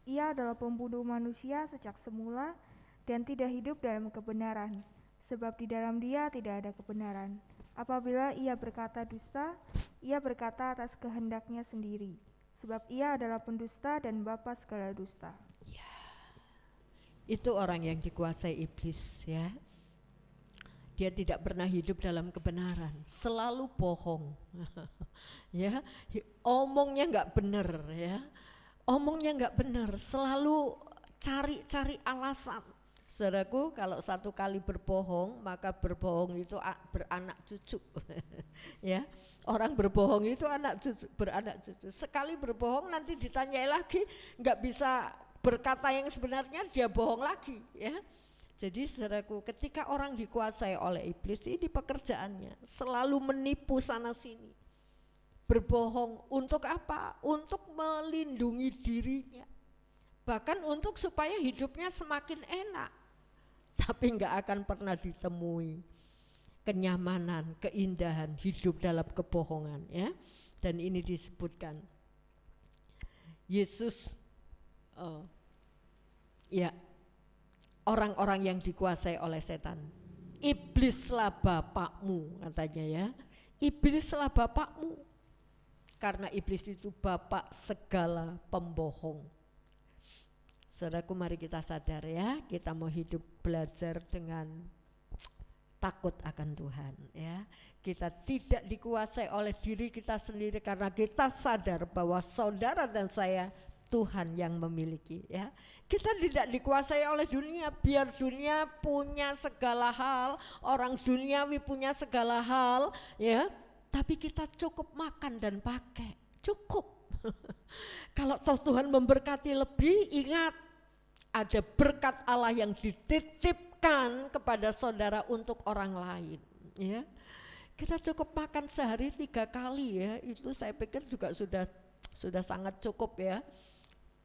S3: Ia adalah pembunuh manusia sejak semula dan tidak hidup dalam kebenaran, sebab di dalam dia tidak ada kebenaran. Apabila ia berkata dusta, ia berkata atas kehendaknya sendiri, sebab ia adalah pendusta dan bapa segala dusta.
S2: Ya, itu orang yang dikuasai iblis, ya. Dia tidak pernah hidup dalam kebenaran, selalu bohong. Ya, omongnya nggak benar, ya. Omongnya nggak benar, selalu cari alasan. Saudaraku, kalau satu kali berbohong, maka berbohong itu beranak cucu. Ya, orang berbohong itu beranak cucu. Sekali berbohong nanti ditanyai lagi, nggak bisa berkata yang sebenarnya, dia bohong lagi, ya. Jadi saudaraku, ketika orang dikuasai oleh iblis, ini pekerjaannya selalu menipu sana sini, berbohong. Untuk apa? Untuk melindungi dirinya, bahkan untuk supaya hidupnya semakin enak. Tapi enggak akan pernah ditemui kenyamanan, keindahan hidup dalam kebohongan, ya. Dan ini disebutkan Yesus, ya, orang-orang yang dikuasai oleh setan. Iblislah bapakmu, katanya, ya. Iblislah bapakmu, karena iblis itu bapak segala pembohong. Saudaraku, mari kita sadar, ya, kita mau hidup belajar dengan takut akan Tuhan, ya. Kita tidak dikuasai oleh diri kita sendiri karena kita sadar bahwa saudara dan saya Tuhan yang memiliki, ya. Kita tidak dikuasai oleh dunia, biar dunia punya segala hal, orang duniawi punya segala hal, ya. Tapi kita cukup makan dan pakai, cukup. Kalau toh Tuhan memberkati lebih, ingat ada berkat Allah yang dititipkan kepada saudara untuk orang lain, ya. Kita cukup makan sehari 3 kali, ya. Itu saya pikir juga sudah sangat cukup, ya.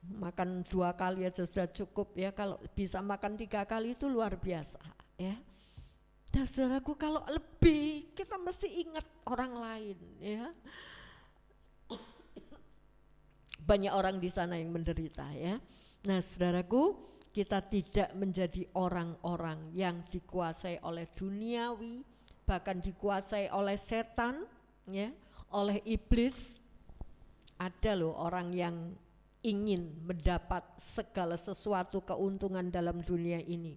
S2: Makan 2 kali aja sudah cukup, ya. Kalau bisa makan 3 kali itu luar biasa, ya. Dan saudaraku, kalau lebih kita mesti ingat orang lain, ya. Banyak orang di sana yang menderita, ya. Nah, saudaraku, kita tidak menjadi orang-orang yang dikuasai oleh duniawi, bahkan dikuasai oleh setan, ya, oleh iblis. Ada loh orang yang ingin mendapat segala sesuatu keuntungan dalam dunia ini,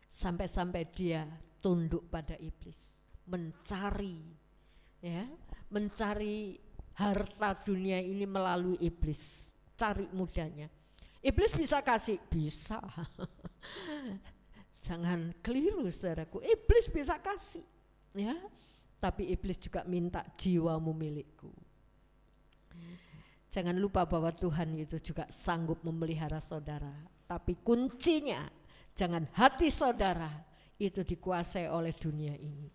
S2: sampai-sampai dia tunduk pada iblis, mencari, ya, mencari harta dunia ini melalui iblis, cari mudanya. Iblis bisa kasih, bisa. Jangan keliru, saudaraku, iblis bisa kasih, ya. Tapi iblis juga minta jiwamu milikku. Jangan lupa bahwa Tuhan itu juga sanggup memelihara saudara. Tapi kuncinya, jangan hati saudara itu dikuasai oleh dunia ini.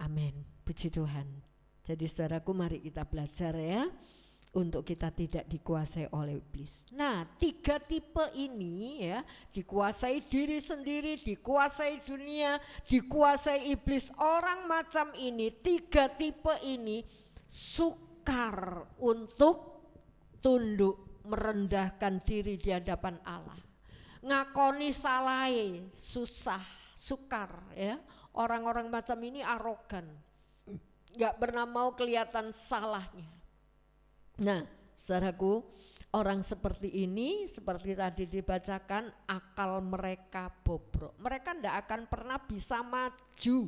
S2: Amin, puji Tuhan. Jadi saudaraku, mari kita belajar, ya, untuk kita tidak dikuasai oleh iblis. Nah, 3 tipe ini, ya, dikuasai diri sendiri, dikuasai dunia, dikuasai iblis. Orang macam ini, 3 tipe ini sukar untuk tunduk, merendahkan diri di hadapan Allah. Ngakoni salah susah, sukar, ya. Orang-orang macam ini arogan, gak pernah mau kelihatan salahnya. Nah, saudaraku, orang seperti ini, seperti tadi dibacakan, akal mereka bobrok. Mereka tidak akan pernah bisa maju,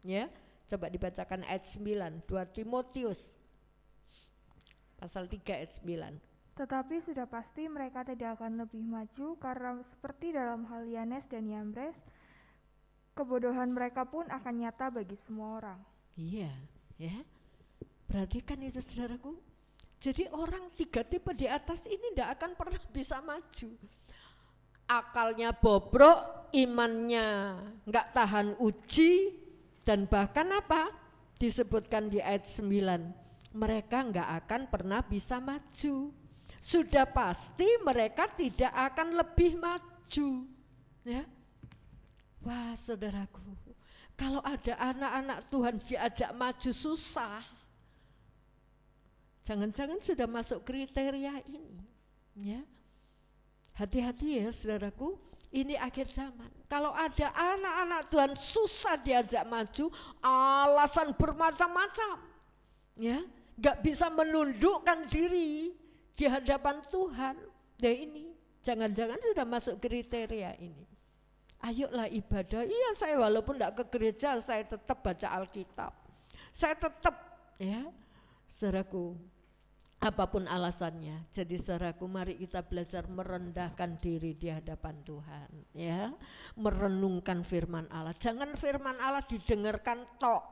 S2: ya. Coba dibacakan ayat 9, 2 Timotius pasal 3 ayat 9.
S3: Tetapi sudah pasti mereka tidak akan lebih maju, karena seperti dalam hal Yanes dan Yambres, kebodohan mereka pun akan nyata bagi semua orang.
S2: Iya, ya. Perhatikan itu saudaraku. Jadi orang 3 tipe di atas ini tidak akan pernah bisa maju. Akalnya bobrok, imannya nggak tahan uji, dan bahkan apa? Disebutkan di ayat 9, mereka nggak akan pernah bisa maju. Sudah pasti mereka tidak akan lebih maju, ya. Wah saudaraku, kalau ada anak-anak Tuhan diajak maju susah, jangan-jangan sudah masuk kriteria ini, ya. Hati-hati ya saudaraku, ini akhir zaman. Kalau ada anak-anak Tuhan susah diajak maju, alasan bermacam-macam, ya, nggak bisa menundukkan diri di hadapan Tuhan. Nah ini jangan-jangan sudah masuk kriteria ini. Ayolah ibadah, iya saya walaupun tidak ke gereja saya tetap baca Alkitab, saya tetap, ya saudaraku, apapun alasannya. Jadi saudaraku, mari kita belajar merendahkan diri di hadapan Tuhan, ya, merenungkan firman Allah. Jangan firman Allah didengarkan tok,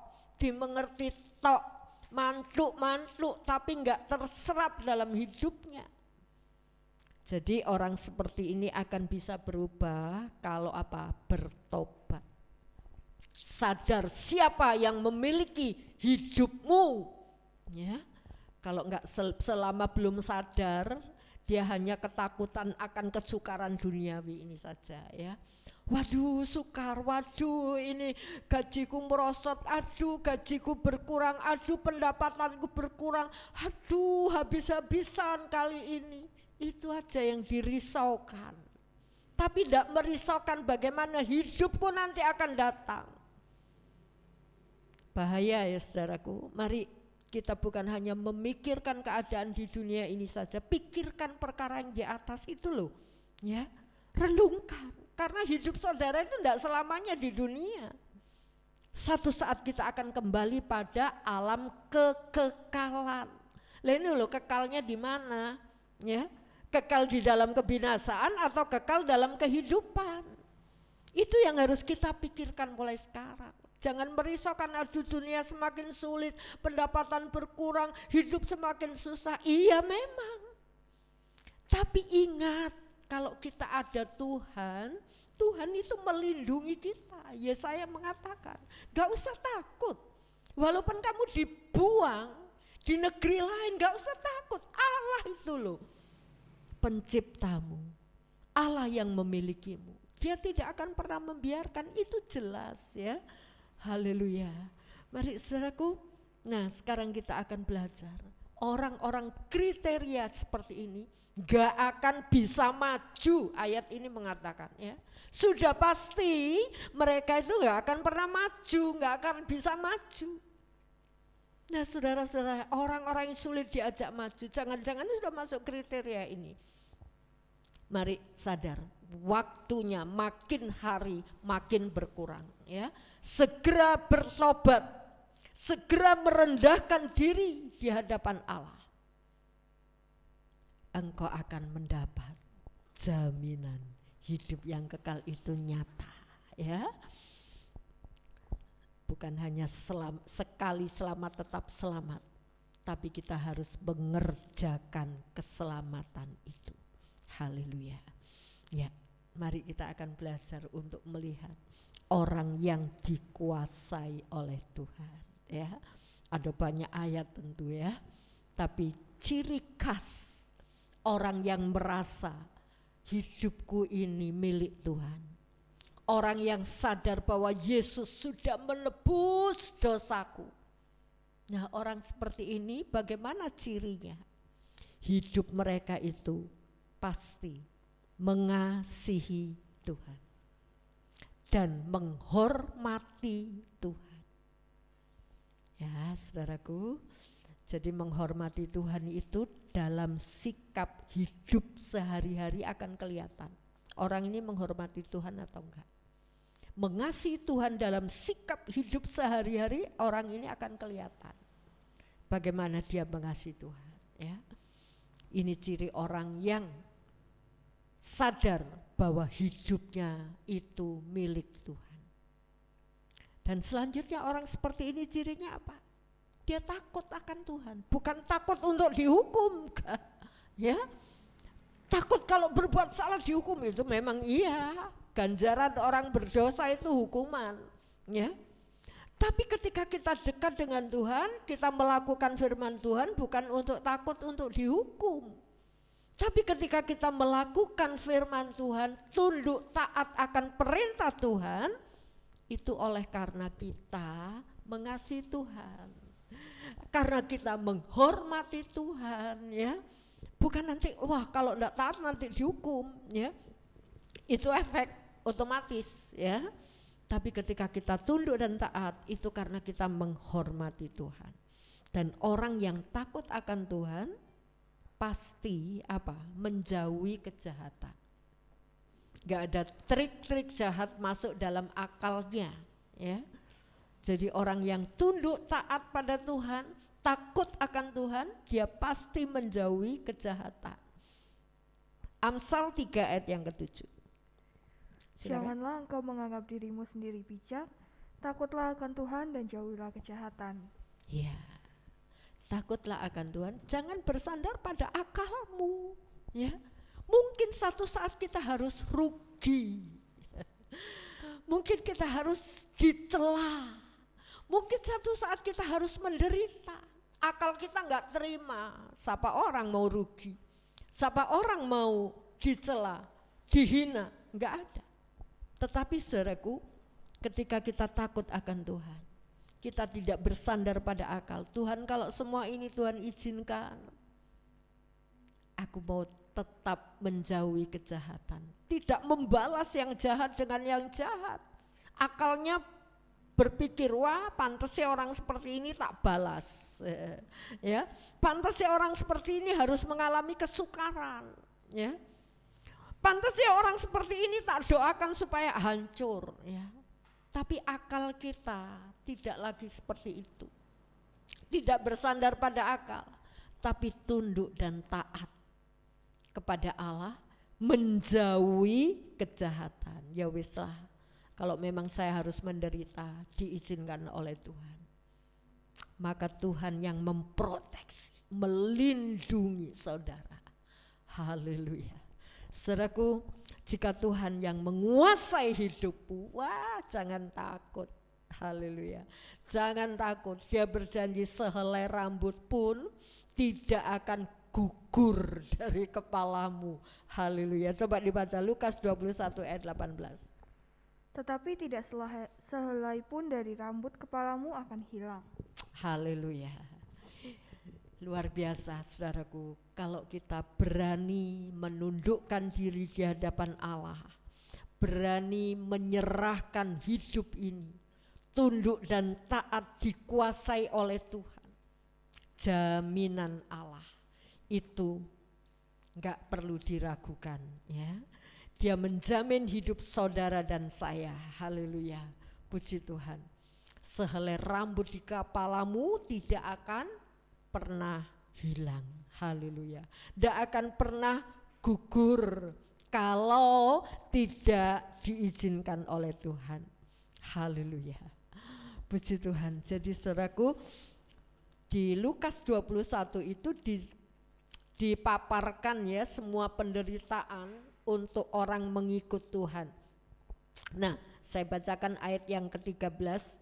S2: dimengerti tok, mantluk-mantluk tapi enggak terserap dalam hidupnya. Jadi orang seperti ini akan bisa berubah kalau apa? Bertobat. Sadar siapa yang memiliki hidupmu, ya. Kalau enggak selama belum sadar, dia hanya ketakutan akan kesukaran duniawi ini saja, ya. Waduh sukar, waduh ini gajiku merosot, aduh gajiku berkurang, aduh pendapatanku berkurang, aduh habis-habisan kali ini. Itu aja yang dirisaukan, tapi tidak merisaukan bagaimana hidupku nanti akan datang. Bahaya ya saudaraku, mari kita bukan hanya memikirkan keadaan di dunia ini saja, pikirkan perkara yang di atas itu loh, ya, renungkan. Karena hidup saudara itu tidak selamanya di dunia. Satu saat kita akan kembali pada alam kekekalan. Lah ini loh, kekalnya di mana? Ya, kekal di dalam kebinasaan atau kekal dalam kehidupan? Itu yang harus kita pikirkan mulai sekarang. Jangan merisaukan, aduh dunia semakin sulit, pendapatan berkurang, hidup semakin susah. Iya memang. Tapi ingat, kalau kita ada Tuhan, Tuhan itu melindungi kita. Yesaya mengatakan, gak usah takut. Walaupun kamu dibuang di negeri lain, gak usah takut. Allah itu loh penciptamu, Allah yang memilikimu. Dia tidak akan pernah membiarkan, itu jelas ya. Haleluya. Mari saudaraku, nah sekarang kita akan belajar. Orang-orang kriteria seperti ini gak akan bisa maju, ayat ini mengatakan ya. Sudah pasti mereka itu gak akan pernah maju, gak akan bisa maju. Nah saudara-saudara, orang-orang yang sulit diajak maju, jangan-jangan sudah masuk kriteria ini. Mari sadar, waktunya makin hari makin berkurang ya. Segera bertobat, segera merendahkan diri di hadapan Allah. Engkau akan mendapat jaminan hidup yang kekal itu nyata ya. Bukan hanya sekali selamat tetap selamat, tapi kita harus mengerjakan keselamatan itu. Haleluya. Ya, mari kita akan belajar untuk melihat orang yang dikuasai oleh Tuhan ya. Ada banyak ayat tentu ya, tapi ciri khas orang yang merasa hidupku ini milik Tuhan, orang yang sadar bahwa Yesus sudah menebus dosaku. Nah orang seperti ini bagaimana cirinya? Hidup mereka itu pasti mengasihi Tuhan dan menghormati Tuhan. Ya saudaraku, jadi menghormati Tuhan itu dalam sikap hidup sehari-hari akan kelihatan. Orang ini menghormati Tuhan atau enggak. mengasihi Tuhan dalam sikap hidup sehari-hari, orang ini akan kelihatan bagaimana dia mengasihi Tuhan, ya. Ini ciri orang yang sadar bahwa hidupnya itu milik Tuhan. Dan selanjutnya orang seperti ini cirinya apa? Dia takut akan Tuhan, bukan takut untuk dihukum, ya. Takut kalau berbuat salah dihukum, itu memang iya, ganjaran orang berdosa itu hukuman, ya. Tapi ketika kita dekat dengan Tuhan, kita melakukan firman Tuhan bukan untuk takut untuk dihukum. Tapi ketika kita melakukan firman Tuhan, tunduk taat akan perintah Tuhan, itu oleh karena kita mengasihi Tuhan. Karena kita menghormati Tuhan, ya. Bukan nanti, wah kalau enggak taat nanti dihukum, ya. Itu efek otomatis, ya. Tapi ketika kita tunduk dan taat, itu karena kita menghormati Tuhan. Dan orang yang takut akan Tuhan pasti apa? Menjauhi kejahatan. Gak ada trik-trik jahat masuk dalam akalnya, ya. Jadi orang yang tunduk taat pada Tuhan, takut akan Tuhan, dia pasti menjauhi kejahatan. Amsal 3 ayat yang ke-7. Silakan.
S3: Janganlah engkau menganggap dirimu sendiri bijak, takutlah akan Tuhan dan jauhilah kejahatan.
S2: Ya, takutlah akan Tuhan, jangan bersandar pada akalmu, ya. Mungkin satu saat kita harus rugi, mungkin kita harus dicela, mungkin satu saat kita harus menderita. Akal kita nggak terima, siapa orang mau rugi, siapa orang mau dicela, dihina, nggak ada. Tetapi saudaraku, ketika kita takut akan Tuhan, kita tidak bersandar pada akal. Tuhan, kalau semua ini Tuhan izinkan, aku mau tetap menjauhi kejahatan, tidak membalas yang jahat dengan yang jahat. Akalnya berpikir, wah pantasnya orang seperti ini tak balas, ya. Pantasnya orang seperti ini harus mengalami kesukaran, ya. Pantasnya orang seperti ini tak doakan supaya hancur, ya. Tapi akal kita tidak lagi seperti itu. Tidak bersandar pada akal, tapi tunduk dan taat kepada Allah, menjauhi kejahatan. Ya wis lah, kalau memang saya harus menderita, diizinkan oleh Tuhan. Maka Tuhan yang memproteksi, melindungi saudara. Haleluya. Saudaraku, jika Tuhan yang menguasai hidupmu, wah jangan takut. Haleluya. Jangan takut, dia berjanji sehelai rambut pun tidak akan gugur dari kepalamu. Haleluya. Coba dibaca Lukas 21 ayat 18.
S3: Tetapi tidak sehelai pun dari rambut kepalamu akan hilang.
S2: Haleluya. Luar biasa saudaraku, kalau kita berani menundukkan diri di hadapan Allah, berani menyerahkan hidup ini, tunduk dan taat dikuasai oleh Tuhan, jaminan Allah itu enggak perlu diragukan, ya. Dia menjamin hidup saudara dan saya. Haleluya, puji Tuhan. Sehelai rambut di kepalamu tidak akan pernah hilang. Haleluya. Tidak akan pernah gugur kalau tidak diizinkan oleh Tuhan. Haleluya. Puji Tuhan. Jadi saudaraku, di Lukas 21 itu dipaparkan ya semua penderitaan untuk orang mengikut Tuhan. Nah, saya bacakan ayat yang ke-13.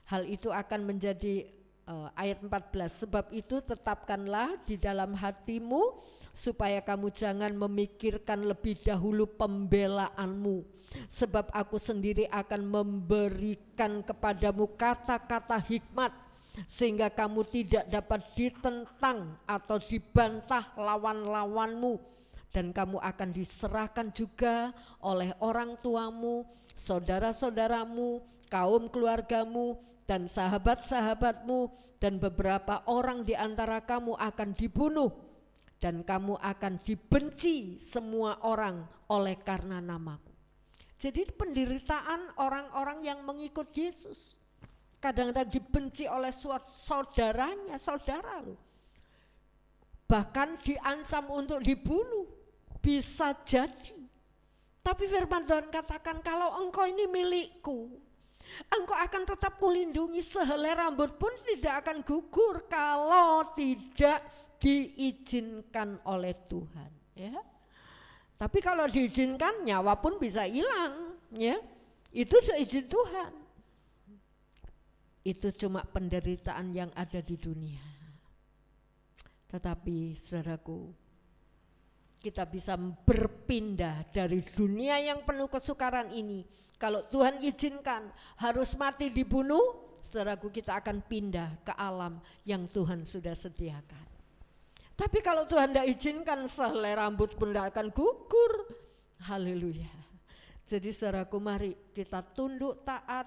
S2: Hal itu akan menjadi ayat 14, sebab itu tetapkanlah di dalam hatimu supaya kamu jangan memikirkan lebih dahulu pembelaanmu, sebab aku sendiri akan memberikan kepadamu kata-kata hikmat sehingga kamu tidak dapat ditentang atau dibantah lawan-lawanmu, dan kamu akan diserahkan juga oleh orang tuamu, saudara-saudaramu, kaum keluargamu, dan sahabat-sahabatmu, dan beberapa orang di antara kamu akan dibunuh, dan kamu akan dibenci semua orang oleh karena namaku. Jadi penderitaan orang-orang yang mengikut Yesus kadang-kadang dibenci oleh saudaranya, saudara loh. Bahkan diancam untuk dibunuh, bisa jadi. Tapi firman Tuhan katakan, kalau engkau ini milikku, engkau akan tetap kulindungi, sehelai rambut pun tidak akan gugur kalau tidak diizinkan oleh Tuhan. Ya. Tapi kalau diizinkan, nyawa pun bisa hilang. Ya. Itu seizin Tuhan. Itu cuma penderitaan yang ada di dunia. Tetapi saudaraku, kita bisa berpindah dari dunia yang penuh kesukaran ini. Kalau Tuhan izinkan harus mati dibunuh, saudaraku, kita akan pindah ke alam yang Tuhan sudah sediakan. Tapi kalau Tuhan tidak izinkan, sehelai rambut pun tidak akan gugur. Haleluya. Jadi saudaraku, mari kita tunduk taat,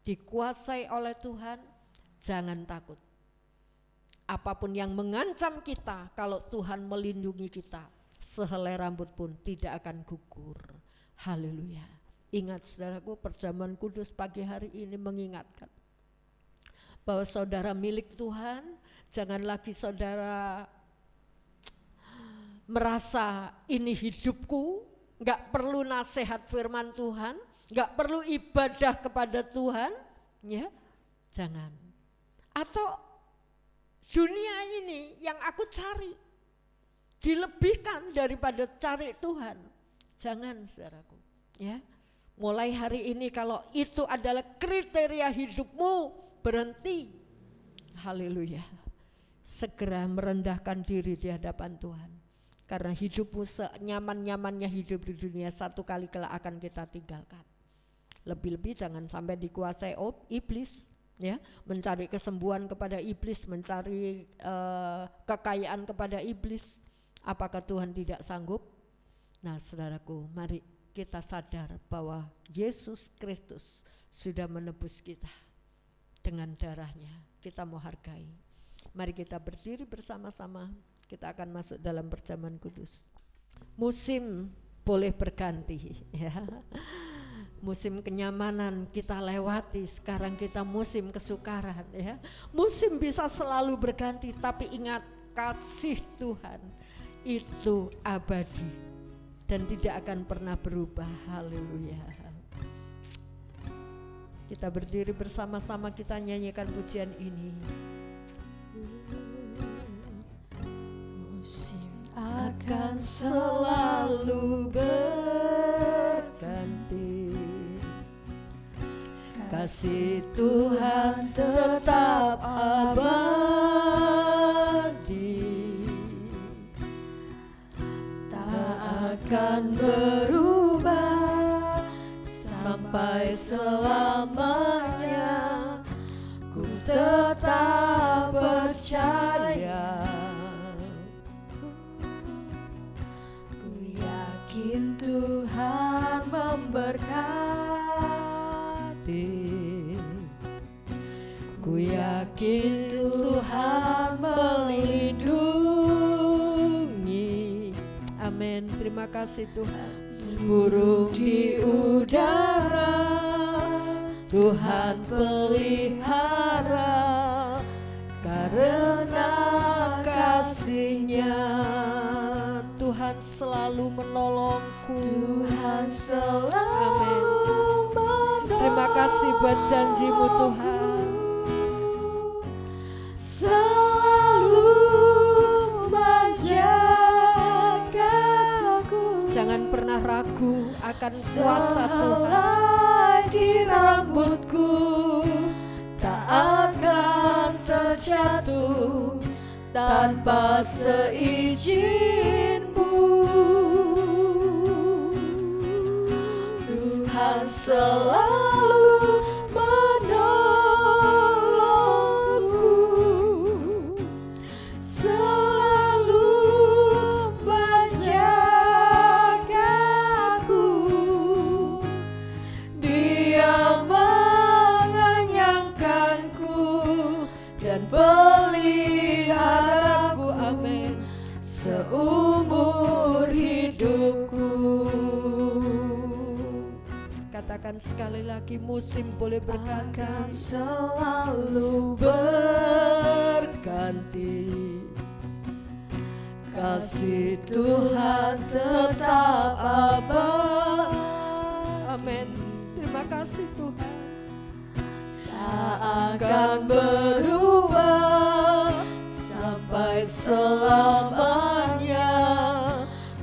S2: dikuasai oleh Tuhan, jangan takut. Apapun yang mengancam kita, kalau Tuhan melindungi kita, sehelai rambut pun tidak akan gugur. Haleluya. Ingat saudaraku, perjamuan kudus pagi hari ini mengingatkan bahwa saudara milik Tuhan. Jangan lagi saudara merasa ini hidupku, gak perlu nasihat firman Tuhan, gak perlu ibadah kepada Tuhan, ya, jangan. Atau dunia ini yang aku cari dilebihkan daripada cari Tuhan. Jangan saudaraku, ya. Mulai hari ini kalau itu adalah kriteria hidupmu, berhenti. Haleluya. Segera merendahkan diri di hadapan Tuhan. Karena hidupmu senyaman-nyamannya hidup di dunia, satu kali kelak akan kita tinggalkan. Lebih-lebih jangan sampai dikuasai iblis, ya, mencari kesembuhan kepada iblis, mencari kekayaan kepada iblis. Apakah Tuhan tidak sanggup? Nah saudaraku, mari kita sadar bahwa Yesus Kristus sudah menebus kita dengan darahnya. Kita mau hargai. Mari kita berdiri bersama-sama. Kita akan masuk dalam perjamuan kudus. Musim boleh berganti, ya. Musim kenyamanan kita lewati, sekarang kita musim kesukaran, ya. Musim bisa selalu berganti, tapi ingat, kasih Tuhan itu abadi dan tidak akan pernah berubah. Haleluya. Kita berdiri bersama-sama, kita nyanyikan pujian ini. Musim akan selalu berganti, kasih Tuhan tetap abadi, tak akan berubah sampai selamanya. Ku tetap percaya, ku yakin Tuhan memberkati, ku yakin Tuhan melindungi. Amin. Terima kasih Tuhan. Burung di udara Tuhan pelihara, karena kasih-Nya Tuhan selalu menolongku. Tuhan selalu menolongku. Terima kasih buat janji-Mu Tuhan. Selalu menjagaku. Jangan pernah ragu akan kuasa Tuhan. Di rambutku tak akan terjatuh tanpa seizin-Mu. Tuhan selalu menolongku, selalu menjagaku. Dia mengenyangkanku dan peliharaku, amin, seumur hidupku. katakan sekali lagi, musim boleh berganti,
S1: akan selalu
S2: berganti. Kasih Tuhan tetap abadi. Amin. Terima kasih Tuhan.
S1: tak akan berubah sampai selamanya.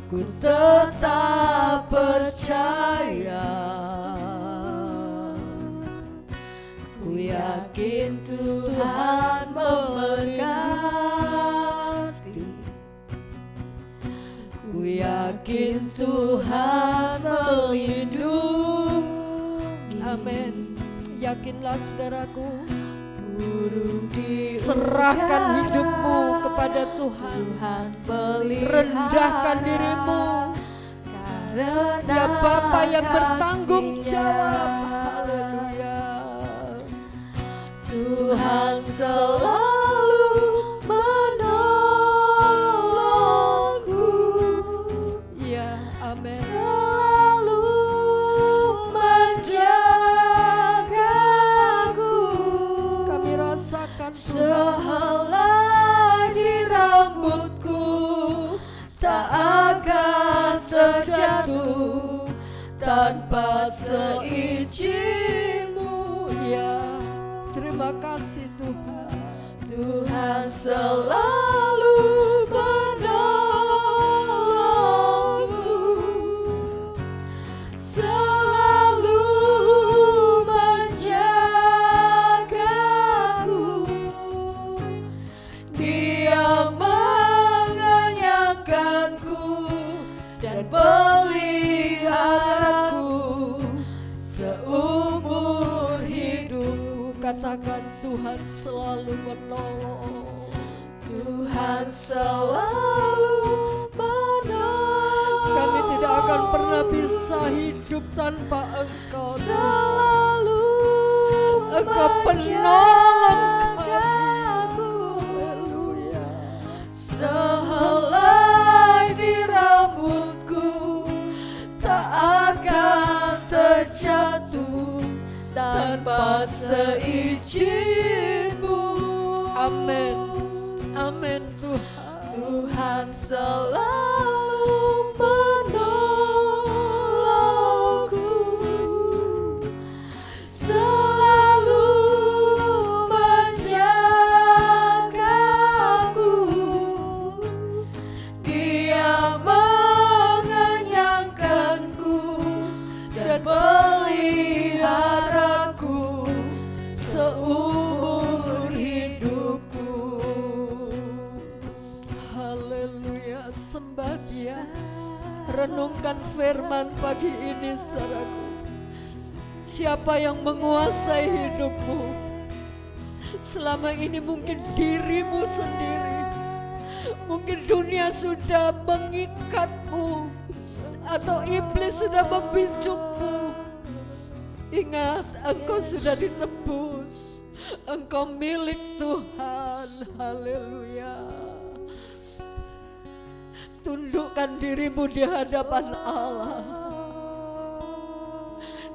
S2: Ku tetap percaya, ku yakin Tuhan memberkati, ku yakin Tuhan melindungi. Amin. Yakinlah saudaraku, serahkan hidupmu kepada Tuhan. Rendahkan dirimu. Dia Bapa yang bertanggung jawab. Haleluya.
S1: Tuhan selalu menolongku.
S2: Ya, amin.
S1: Selalu menjagaku.
S2: Kami rasakan
S1: Sehelai di rambutku tak akan terjatuh tanpa seizin-Mu.
S2: Ya, terima kasih Tuhan.
S1: Tuhan selalu menolongku, selalu menjagaku. Dia mengenyangkanku dan peliharaku seumur hidupku.
S2: Katakan Tuhan selalu menolong.
S1: Tuhan selalu menolong.
S2: Kami tidak akan pernah bisa hidup tanpa Engkau.
S1: Selalu
S2: Engkau penolong
S1: menjagaku.
S2: Haleluya.
S1: Sehelai di rambutku tak akan terjatuh tanpa seizin-Mu.
S2: Amin. Amin Tuhan.
S1: Tuhan selalu menolongku, selalu menjagaku. Dia mengenyangkanku dan peliharaku seumur hidupku.
S2: Haleluya. Sembah Dia. Renungkan firman pagi ini saudaraku. Siapa yang menguasai hidupmu? Selama ini mungkin dirimu sendiri. Mungkin dunia sudah mengikatmu atau iblis sudah membujukmu. Ingat, engkau sudah ditebus. Engkau milik Tuhan. Haleluya. Tundukkan dirimu di hadapan Allah.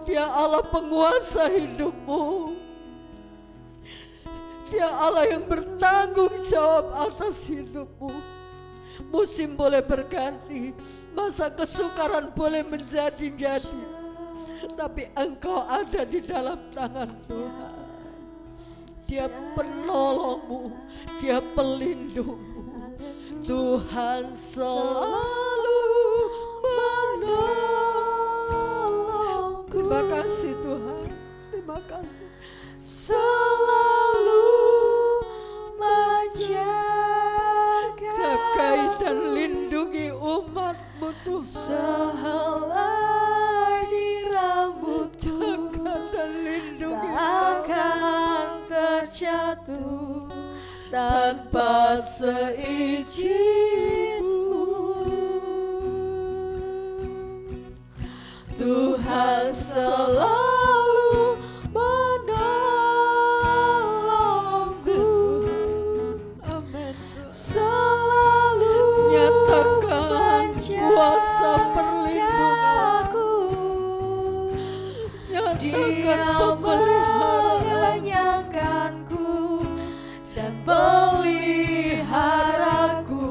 S2: Dia Allah penguasa hidupmu. Dia Allah yang bertanggung jawab atas hidupmu. Musim boleh berganti, masa kesukaran boleh menjadi-jadi, tapi engkau ada di dalam tangan Tuhan. Dia penolongmu, Dia pelindungmu. Tuhan selalu menolongku. Terima kasih Tuhan, terima kasih.
S1: Selalu menjaga,
S2: Jagai dan lindungi umat-Mu Tuhan.
S1: sehelai di rambutku
S2: Jaga dan lindungi
S1: tak akan terjatuh tanpa seizin-Mu. Tuhan selalu menolongku,
S2: Amin.
S1: selalu
S2: Nyatakan kuasa perlindungan.
S1: menjagaku. mengenyangkanku dan peliharaku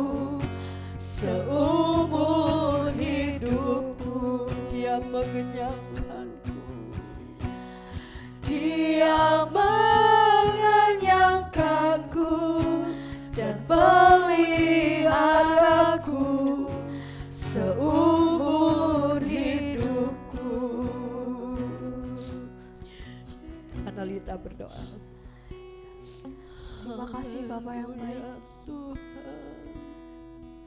S1: seumur hidupku.
S2: Dia mengenyangkanku.
S1: Dia mengenyangkanku dan peliharaku seumur hidupku.
S2: Analita berdoa.
S1: Terima kasih Bapa yang baik.
S2: Tuhan,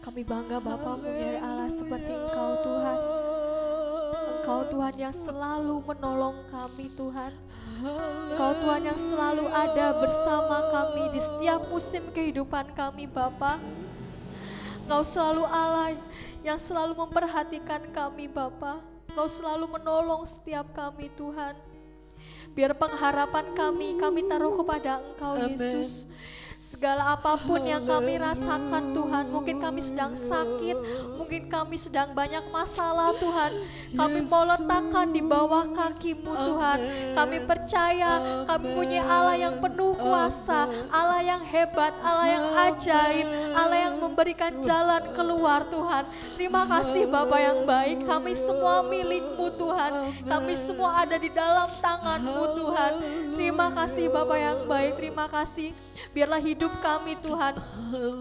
S1: Kami bangga Bapa mempunyai Allah seperti Engkau Tuhan. Engkau Tuhan yang selalu menolong kami Tuhan. Engkau Tuhan yang selalu ada bersama kami di setiap musim kehidupan kami Bapa. Engkau selalu Allah yang selalu memperhatikan kami Bapa. Engkau selalu menolong setiap kami Tuhan. Biar pengharapan kami taruh kepada Engkau Yesus. Segala apapun yang kami rasakan Tuhan, mungkin kami sedang sakit, mungkin kami sedang banyak masalah Tuhan, kami mau letakkan di bawah kaki-Mu Tuhan. Kami percaya kami punya Allah yang penuh kuasa, Allah yang hebat, Allah yang ajaib, Allah yang memberikan jalan keluar Tuhan. Terima kasih Bapa yang baik, kami semua milik-Mu Tuhan, kami semua ada di dalam tangan-Mu Tuhan. Terima kasih Bapa yang baik, terima kasih. Biarlah hidup kami Tuhan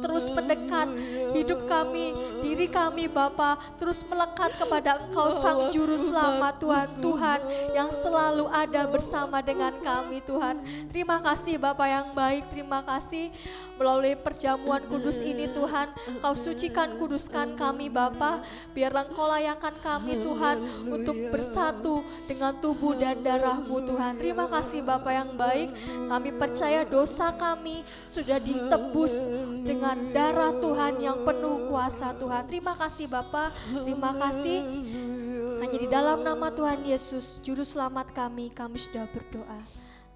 S1: terus mendekat, hidup kami, diri kami Bapa terus melekat kepada Engkau Sang Juru Selamat Tuhan, Tuhan yang selalu ada bersama dengan kami Tuhan. Terima kasih Bapa yang baik, terima kasih melalui perjamuan kudus ini Tuhan, Engkau sucikan, kuduskan kami Bapa, biarlah Engkau layakkan kami Tuhan untuk bersatu dengan tubuh dan darah-Mu Tuhan. Terima kasih Bapa yang baik, kami percaya dosa kami sudah ditebus dengan darah Tuhan yang penuh kuasa Tuhan. Terima kasih Bapa, terima kasih. Hanya di dalam nama Tuhan Yesus, Juru Selamat kami sudah berdoa.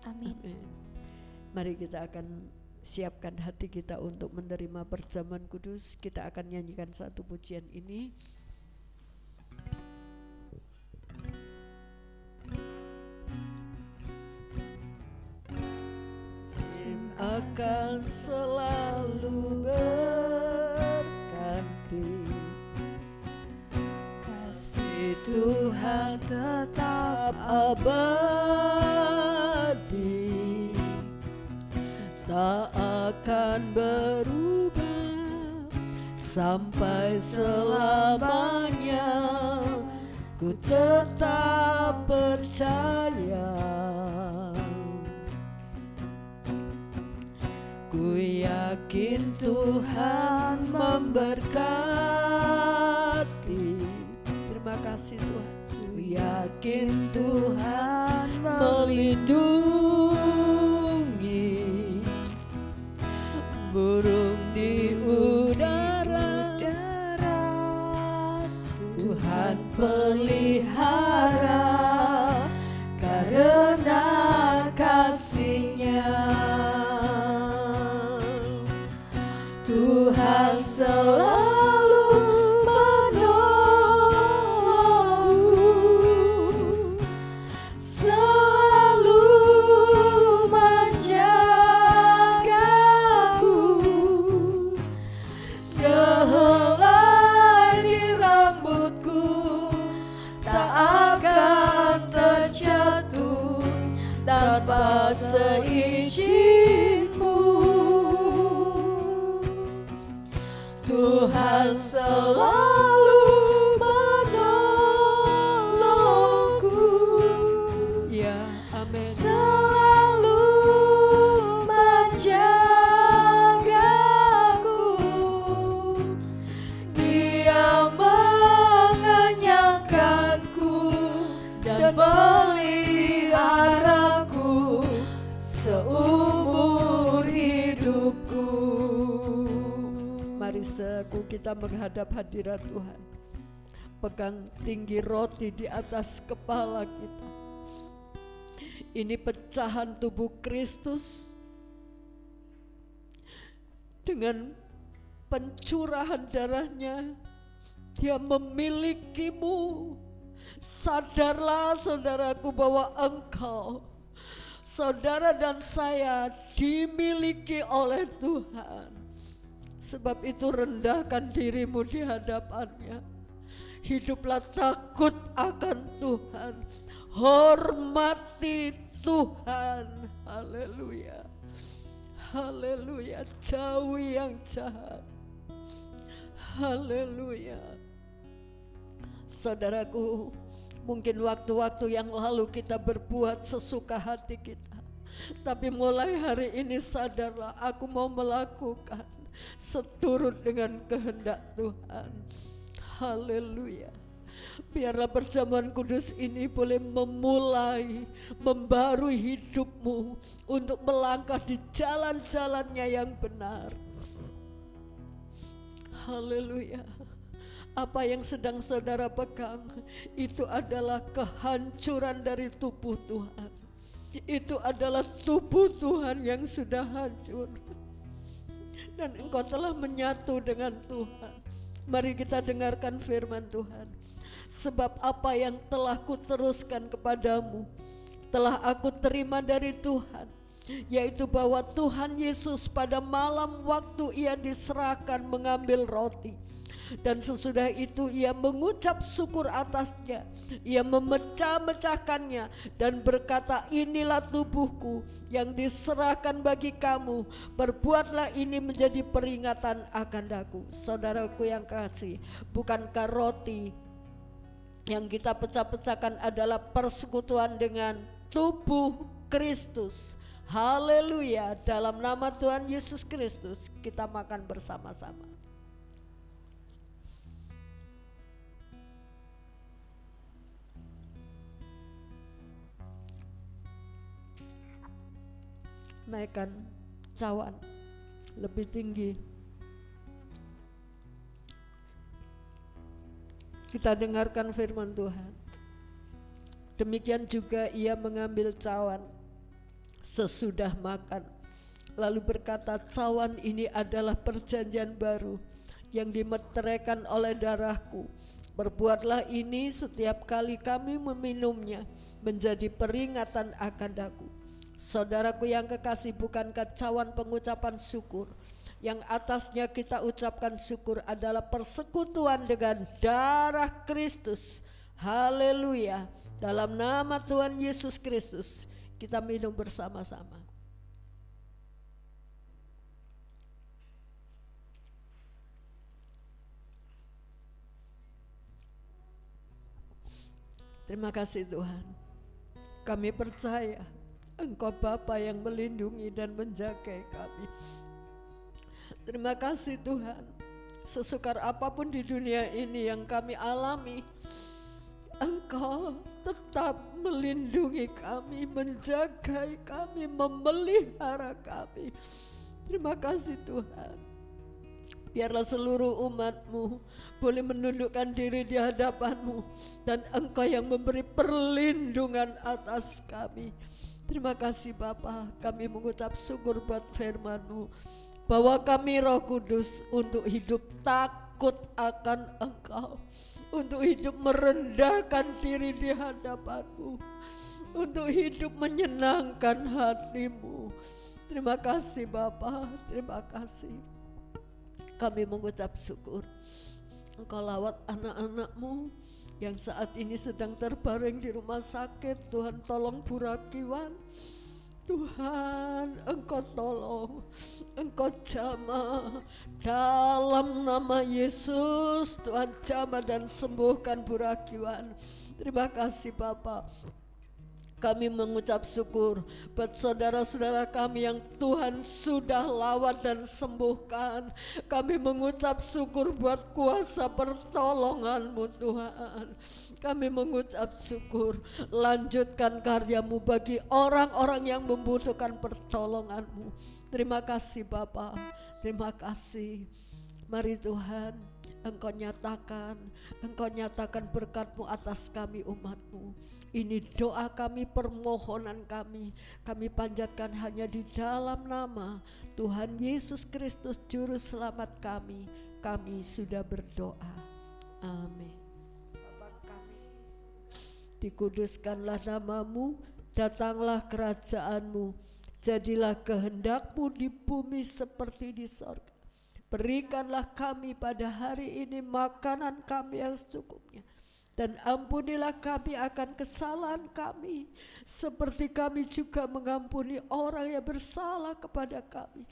S1: Amin.
S2: Mari kita akan siapkan hati kita untuk menerima perjamuan kudus. Kita akan nyanyikan satu pujian ini. Akan selalu berganti, kasih Tuhan tetap abadi, tak akan berubah sampai selamanya. Ku tetap percaya, ku yakin Tuhan memberkati. Terima kasih Tuhan. Ku yakin Tuhan melindungi burung di udara. Tuhan pelihara karena kasih-Nya. Tuhan selalu menolongku, selalu menjagaku, sehelai di rambutku tak akan terjatuh tanpa seizin-Mu. Tuhan selalu menolongku, ya amin. Selalu menjagaku, Dia mengenyangkanku dan peliharaku seumur hidupku. Mari seku kita menghadap hadirat Tuhan. Pegang tinggi roti di atas kepala kita. Ini pecahan tubuh Kristus. Dengan pencurahan darahnya, Dia memilikimu. Sadarlah saudaraku bahwa engkau saudara dan saya dimiliki oleh Tuhan. Sebab itu rendahkan dirimu di hadapannya. Hiduplah takut akan Tuhan. Hormati Tuhan. Haleluya. Haleluya. Jauhi yang jahat. Haleluya. Saudaraku, mungkin waktu-waktu yang lalu kita berbuat sesuka hati kita. Tapi mulai hari ini sadarlah, aku mau melakukan seturut dengan kehendak Tuhan. Haleluya. Biarlah perjamuan kudus ini boleh membarui hidupmu untuk melangkah di jalan-jalannya yang benar. Haleluya. Apa yang sedang saudara pegang itu adalah kehancuran dari tubuh Tuhan. Itu adalah tubuh Tuhan yang sudah hancur. Dan engkau telah menyatu dengan Tuhan. Mari kita dengarkan firman Tuhan. Sebab apa yang telah kuteruskan kepadamu telah aku terima dari Tuhan, yaitu bahwa Tuhan Yesus pada malam waktu ia diserahkan mengambil roti, dan sesudah itu ia mengucap syukur atasnya, ia memecah-mecahkannya dan berkata, inilah tubuhku yang diserahkan bagi kamu, perbuatlah ini menjadi peringatan akan aku. Saudaraku yang kasih, bukankah roti yang kita pecah-pecahkan adalah persekutuan dengan tubuh Kristus? Haleluya. Dalam nama Tuhan Yesus Kristus kita makan bersama-sama. Naikkan cawan lebih tinggi. Kita dengarkan firman Tuhan. Demikian juga ia mengambil cawan sesudah makan, lalu berkata, cawan ini adalah perjanjian baru yang dimeteraikan oleh darahku. Perbuatlah ini setiap kali kami meminumnya menjadi peringatan akan aku. Saudaraku yang kekasih, bukankah cawan pengucapan syukur yang atasnya kita ucapkan syukur adalah persekutuan dengan darah Kristus? Haleluya. Dalam nama Tuhan Yesus Kristus kita minum bersama-sama. Terima kasih Tuhan. Kami percaya Engkau Bapa yang melindungi dan menjaga kami. Terima kasih Tuhan. Sesukar apapun di dunia ini yang kami alami, Engkau tetap melindungi kami, menjaga kami, memelihara kami. Terima kasih Tuhan. Biarlah seluruh umat-Mu boleh menundukkan diri di hadapan-Mu, dan Engkau yang memberi perlindungan atas kami. Terima kasih Bapa, kami mengucap syukur buat firman-Mu, bahwa kami Roh Kudus untuk hidup takut akan Engkau, untuk hidup merendahkan diri di hadapan-Mu, untuk hidup menyenangkan hati-Mu. Terima kasih Bapa, terima kasih. Kami mengucap syukur. Engkau lawat anak-anak-Mu yang saat ini sedang terbaring di rumah sakit. Tuhan tolong Burakiwan. Tuhan Engkau tolong, Engkau jamah dalam nama Yesus. Tuhan jamah dan sembuhkan Burakiwan. Terima kasih Bapa. Kami mengucap syukur buat saudara-saudara kami yang Tuhan sudah lawat dan sembuhkan. Kami mengucap syukur buat kuasa pertolongan-Mu Tuhan. Kami mengucap syukur, lanjutkan karya-Mu bagi orang-orang yang membutuhkan pertolongan-Mu. Terima kasih Bapa, terima kasih. Mari Tuhan, Engkau nyatakan berkat-Mu atas kami umat-Mu. Ini doa kami, permohonan kami panjatkan hanya di dalam nama Tuhan Yesus Kristus Juru Selamat kami. Kami sudah berdoa. Amin. Bapa kami, dikuduskanlah nama-Mu, datanglah kerajaan-Mu, jadilah kehendak-Mu di bumi seperti di sorga. Berikanlah kami pada hari ini makanan kami yang secukupnya, dan ampunilah kami akan kesalahan kami, seperti kami juga mengampuni orang yang bersalah kepada kami.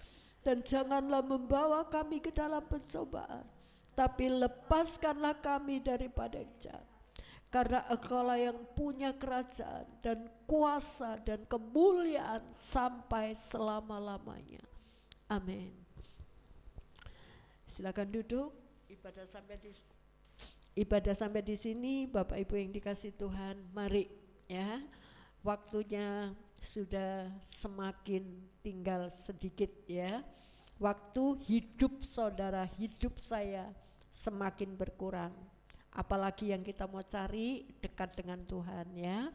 S2: Dan janganlah membawa kami ke dalam pencobaan, tapi lepaskanlah kami daripada yang jahat. Karena Engkau-lah yang punya kerajaan dan kuasa dan kemuliaan sampai selama-lamanya. Amin. Silakan duduk. Ibadah sampai di sini, Bapak Ibu yang dikasih Tuhan, mari ya. Waktunya sudah semakin tinggal sedikit ya. Waktu hidup saudara, hidup saya semakin berkurang. Apalagi yang kita mau cari dekat dengan Tuhan ya.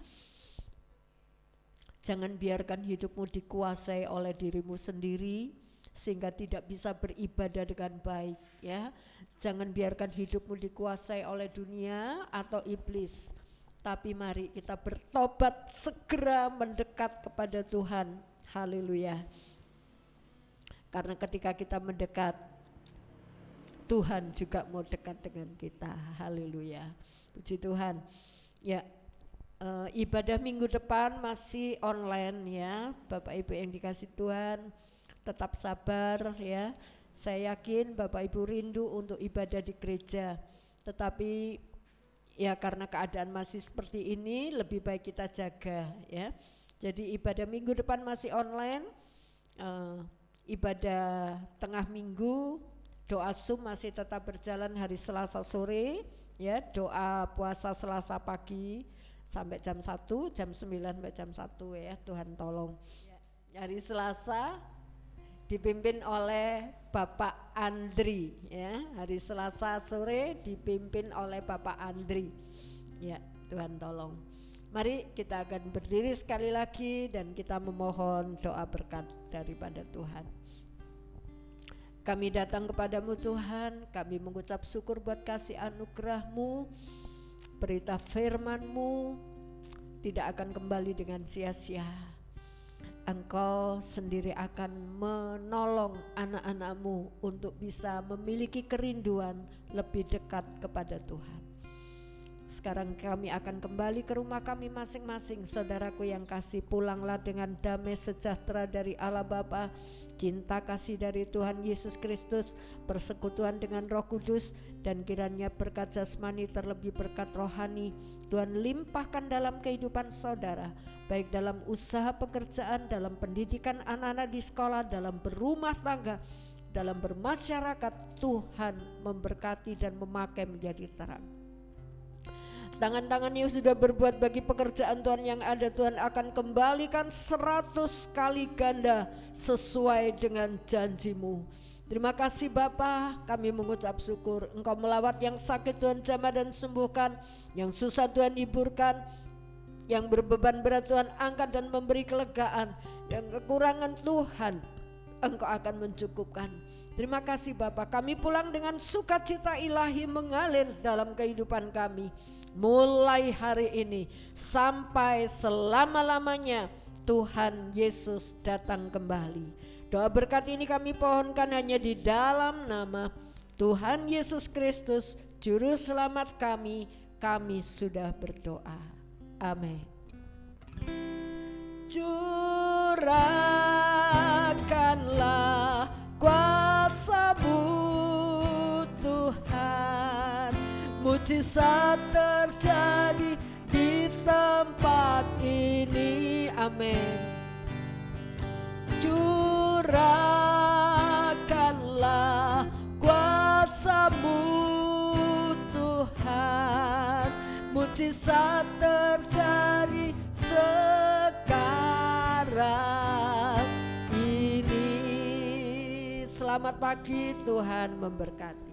S2: Jangan biarkan hidupmu dikuasai oleh dirimu sendiri sehingga tidak bisa beribadah dengan baik ya. Jangan biarkan hidupmu dikuasai oleh dunia atau iblis. Tapi mari kita bertobat, segera mendekat kepada Tuhan. Haleluya. Karena ketika kita mendekat, Tuhan juga mau dekat dengan kita. Haleluya. Puji Tuhan. Ya, ibadah minggu depan masih online ya. Bapak Ibu yang dikasih Tuhan, tetap sabar ya. Saya yakin Bapak Ibu rindu untuk ibadah di gereja. Tetapi ya karena keadaan masih seperti ini, lebih baik kita jaga ya. Jadi ibadah minggu depan masih online. Ibadah tengah minggu, doa Zoom masih tetap berjalan hari Selasa sore ya. Doa puasa Selasa pagi sampai jam 1, jam 9 sampai jam 1 ya. Tuhan tolong ya. Hari Selasa dipimpin oleh Bapak Andri ya. Hari Selasa sore dipimpin oleh Bapak Andri ya. Tuhan tolong. Mari kita akan berdiri sekali lagi dan kita memohon doa berkat daripada Tuhan. Kami datang kepadamu Tuhan, kami mengucap syukur buat kasih anugerah-Mu. Berita firman-Mu tidak akan kembali dengan sia-sia. Engkau sendiri akan menolong anak-anak-Mu untuk bisa memiliki kerinduan lebih dekat kepada Tuhan. Sekarang kami akan kembali ke rumah kami masing-masing. Saudaraku yang kasih, pulanglah dengan damai sejahtera dari Allah Bapa, cinta kasih dari Tuhan Yesus Kristus, persekutuan dengan Roh Kudus, dan kiranya berkat jasmani terlebih berkat rohani Tuhan limpahkan dalam kehidupan saudara, baik dalam usaha pekerjaan, dalam pendidikan anak-anak di sekolah, dalam berumah tangga, dalam bermasyarakat. Tuhan memberkati dan memakai menjadi terang. Tangan-tangan yang sudah berbuat bagi pekerjaan Tuhan yang ada, Tuhan akan kembalikan 100 kali ganda sesuai dengan janji-Mu. Terima kasih Bapa, kami mengucap syukur. Engkau melawat yang sakit Tuhan jamah dan sembuhkan, yang susah Tuhan hiburkan, yang berbeban berat Tuhan angkat dan memberi kelegaan, yang kekurangan Tuhan Engkau akan mencukupkan. Terima kasih Bapa, kami pulang dengan sukacita ilahi mengalir dalam kehidupan kami. Mulai hari ini sampai selama-lamanya Tuhan Yesus datang kembali. Doa berkat ini kami pohonkan hanya di dalam nama Tuhan Yesus Kristus Juru Selamat kami. Kami sudah berdoa. Amin. Curahkanlah kuasa-Mu Tuhan, mujizat terjadi di tempat ini. Amin. Curahkanlah kuasa-Mu Tuhan, mujizat terjadi sekarang ini. Selamat pagi, Tuhan memberkati.